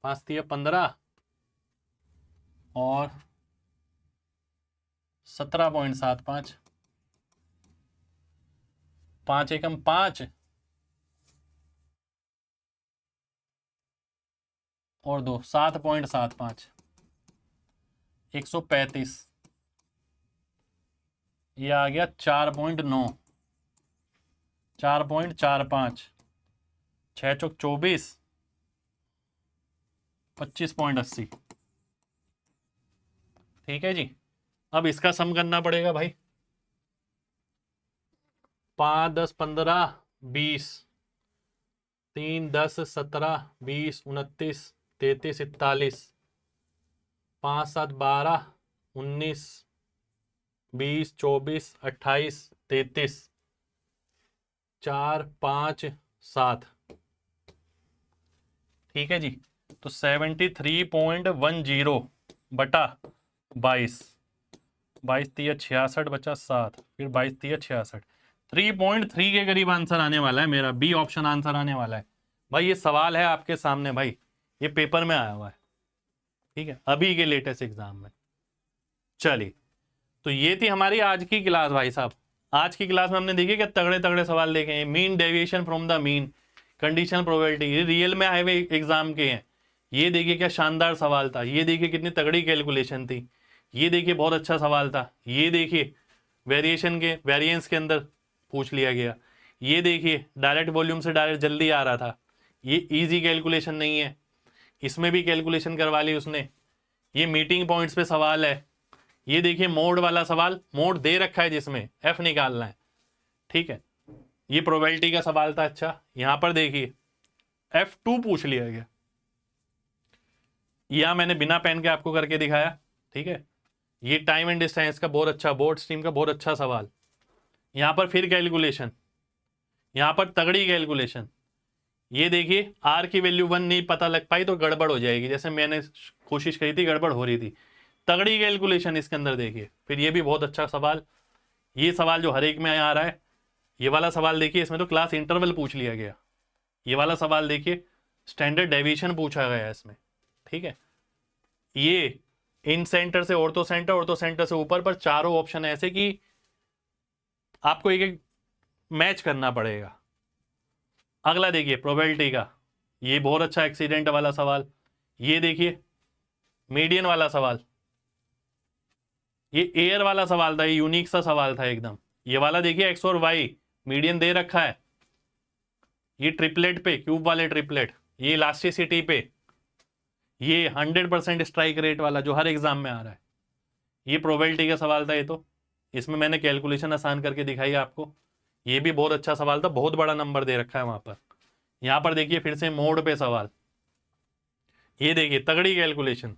5 3 15 और 17.75, 5 एकम 5 और 2 7.75, 135। ये आ गया 4.9, 4.45, 6 चौक 24, 25.80। ठीक है जी। अब इसका सम करना पड़ेगा भाई। 5 10 15 20, 3 10 17 20 29 33 41, 5 7 12 19 20 24 28 33, 4 5 7। ठीक है जी। तो 73.10 बटा 22, 22 3 66 बचा 7, फिर 22 3 66, 3.3 के करीब आंसर आने वाला है मेरा। बी ऑप्शन आंसर आने वाला है भाई। ये सवाल है आपके सामने भाई, ये पेपर में आया हुआ है। ठीक है, अभी के लेटेस्ट एग्जाम में। चलिए, तो ये थी हमारी आज की क्लास भाई साहब। आज की क्लास में हमने देखी क्या तगड़े तगड़े सवाल देखे हैं। Mean deviation from the mean, conditional probability, ये रियल में आए हुए एग्जाम के हैं। ये देखिए क्या शानदार सवाल था। ये देखिए कितनी तगड़ी कैलकुलेशन थी। ये देखिए बहुत अच्छा सवाल था। ये देखिए वेरिएशन के वेरिएंस के अंदर पूछ लिया गया। ये देखिए डायरेक्ट वॉल्यूम से डायरेक्ट जल्दी आ रहा था। ये इजी कैलकुलेशन नहीं है, इसमें भी कैलकुलेशन करवा ली उसने। ये मीटिंग पॉइंट्स पे सवाल है। ये देखिए मोड वाला सवाल, मोड दे रखा है जिसमें एफ निकालना है। ठीक है, ये प्रोबेबिलिटी का सवाल था। अच्छा, यहां पर देखिए F2 पूछ लिया गया। यह मैंने बिना पेन के आपको करके दिखाया। ठीक है, ये टाइम एंड डिस्टेंस का बहुत अच्छा, बोर्ड स्ट्रीम का बहुत अच्छा सवाल। यहां पर फिर कैलकुलेशन, यहां पर तगड़ी कैलकुलेशन। ये देखिए आर की वैल्यू 1 नहीं पता लग पाई तो गड़बड़ हो जाएगी। जैसे मैंने कोशिश करी थी, गड़बड़ हो रही थी। तगड़ी कैलकुलेशन इसके अंदर देखिए। फिर ये भी बहुत अच्छा सवाल, ये सवाल जो हर एक में आ रहा है, ये वाला सवाल देखिए, इसमें तो क्लास इंटरवल पूछ लिया गया। ये वाला सवाल देखिए, स्टैंडर्ड डेविएशन पूछा गया है इसमें, ठीक है। ये इन सेंटर से ऑर्थो सेंटर, ऑर्थो सेंटर से ऊपर पर चारों ऑप्शन ऐसे कि आपको एक एक मैच करना पड़ेगा। अगला देखिए प्रोबेबिलिटी का, ये बहुत अच्छा एक्सीडेंट वाला सवाल। ये देखिए मीडियन वाला सवाल, ये एयर वाला सवाल था, ये यूनिक सा सवाल था एकदम। ये वाला देखिए एक्स और वाई मीडियन दे रखा है, ये ट्रिपलेट पे, क्यूब वाले ट्रिपलेट, ये इलास्टिसिटी पे, ये 100% स्ट्राइक रेट वाला जो हर एग्जाम में आ रहा है, ये प्रोबेबिलिटी का सवाल था। ये तो इसमें मैंने कैलकुलेशन आसान करके दिखाई आपको। ये भी बहुत अच्छा सवाल था, बहुत बड़ा नंबर दे रखा है वहां पर। यहां पर देखिए फिर से मोड पे सवाल, ये देखिए तगड़ी कैलकुलेशन।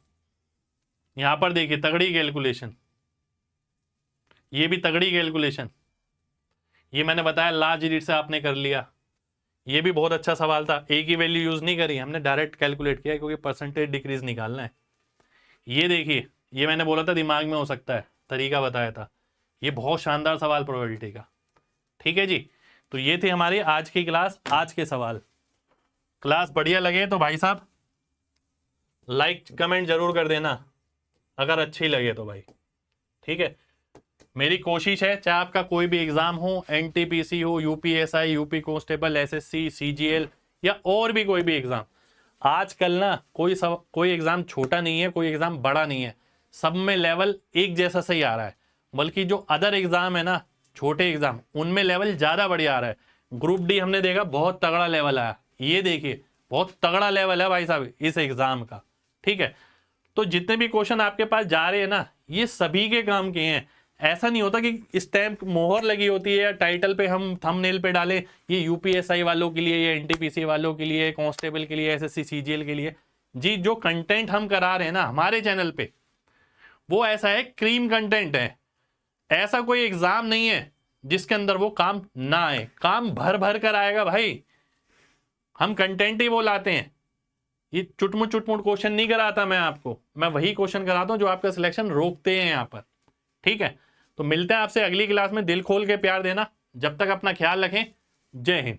यहां पर देखिए तगड़ी कैलकुलेशन, ये भी तगड़ी कैलकुलेशन। ये मैंने बताया लार्ज डिजिट से आपने कर लिया, ये भी बहुत अच्छा सवाल था। ए की वैल्यू यूज नहीं करी हमने, डायरेक्ट कैलकुलेट किया क्योंकि परसेंटेज डिक्रीज निकालना है। ये देखिए, ये मैंने बोला था दिमाग में हो सकता है, तरीका बताया था। ये बहुत शानदार सवाल प्रोबेबिलिटी का, ठीक है जी। तो ये थे हमारी आज की क्लास, आज के सवाल। क्लास बढ़िया लगे तो भाई साहब लाइक कमेंट जरूर कर देना, अगर अच्छी लगे तो भाई, ठीक है। मेरी कोशिश है चाहे आपका कोई भी एग्जाम हो, एनटीपीसी हो, UPSI, UP constable, SSC, CGL या और भी कोई भी एग्जाम, आजकल ना कोई एग्जाम छोटा नहीं है, कोई एग्जाम बड़ा नहीं है, सब में लेवल एक जैसा सही आ रहा है। बल्कि जो अदर एग्जाम है ना, छोटे एग्जाम, उनमें लेवल ज्यादा बढ़िया आ रहा है। ग्रुप डी हमने देखा बहुत तगड़ा लेवल आया, ये देखिए बहुत तगड़ा लेवल है भाई साहब इस एग्जाम का, ठीक है। तो जितने भी क्वेश्चन आपके पास जा रहे हैं ना, ये सभी के काम के हैं। ऐसा नहीं होता कि स्टैम्प मोहर लगी होती है या टाइटल पे हम थंबनेल पे डाले ये यूपीएसआई वालों के लिए, ये एनटीपीसी वालों के लिए, कांस्टेबल के लिए, एसएससी सीजीएल के लिए। जी जो कंटेंट हम करा रहे हैं ना हमारे चैनल पे, वो ऐसा है क्रीम कंटेंट है। ऐसा कोई एग्जाम नहीं है जिसके अंदर वो काम ना आए, काम भर भर कर आएगा भाई। हम कंटेंट ही वो लाते हैं, ये चुटमुट क्वेश्चन नहीं कराता मैं आपको, मैं वही क्वेश्चन कराता हूं जो आपका सिलेक्शन रोकते हैं यहाँ पर, ठीक है। तो मिलते हैं आपसे अगली क्लास में, दिल खोल के प्यार देना, जब तक अपना ख्याल रखें, जय हिंद।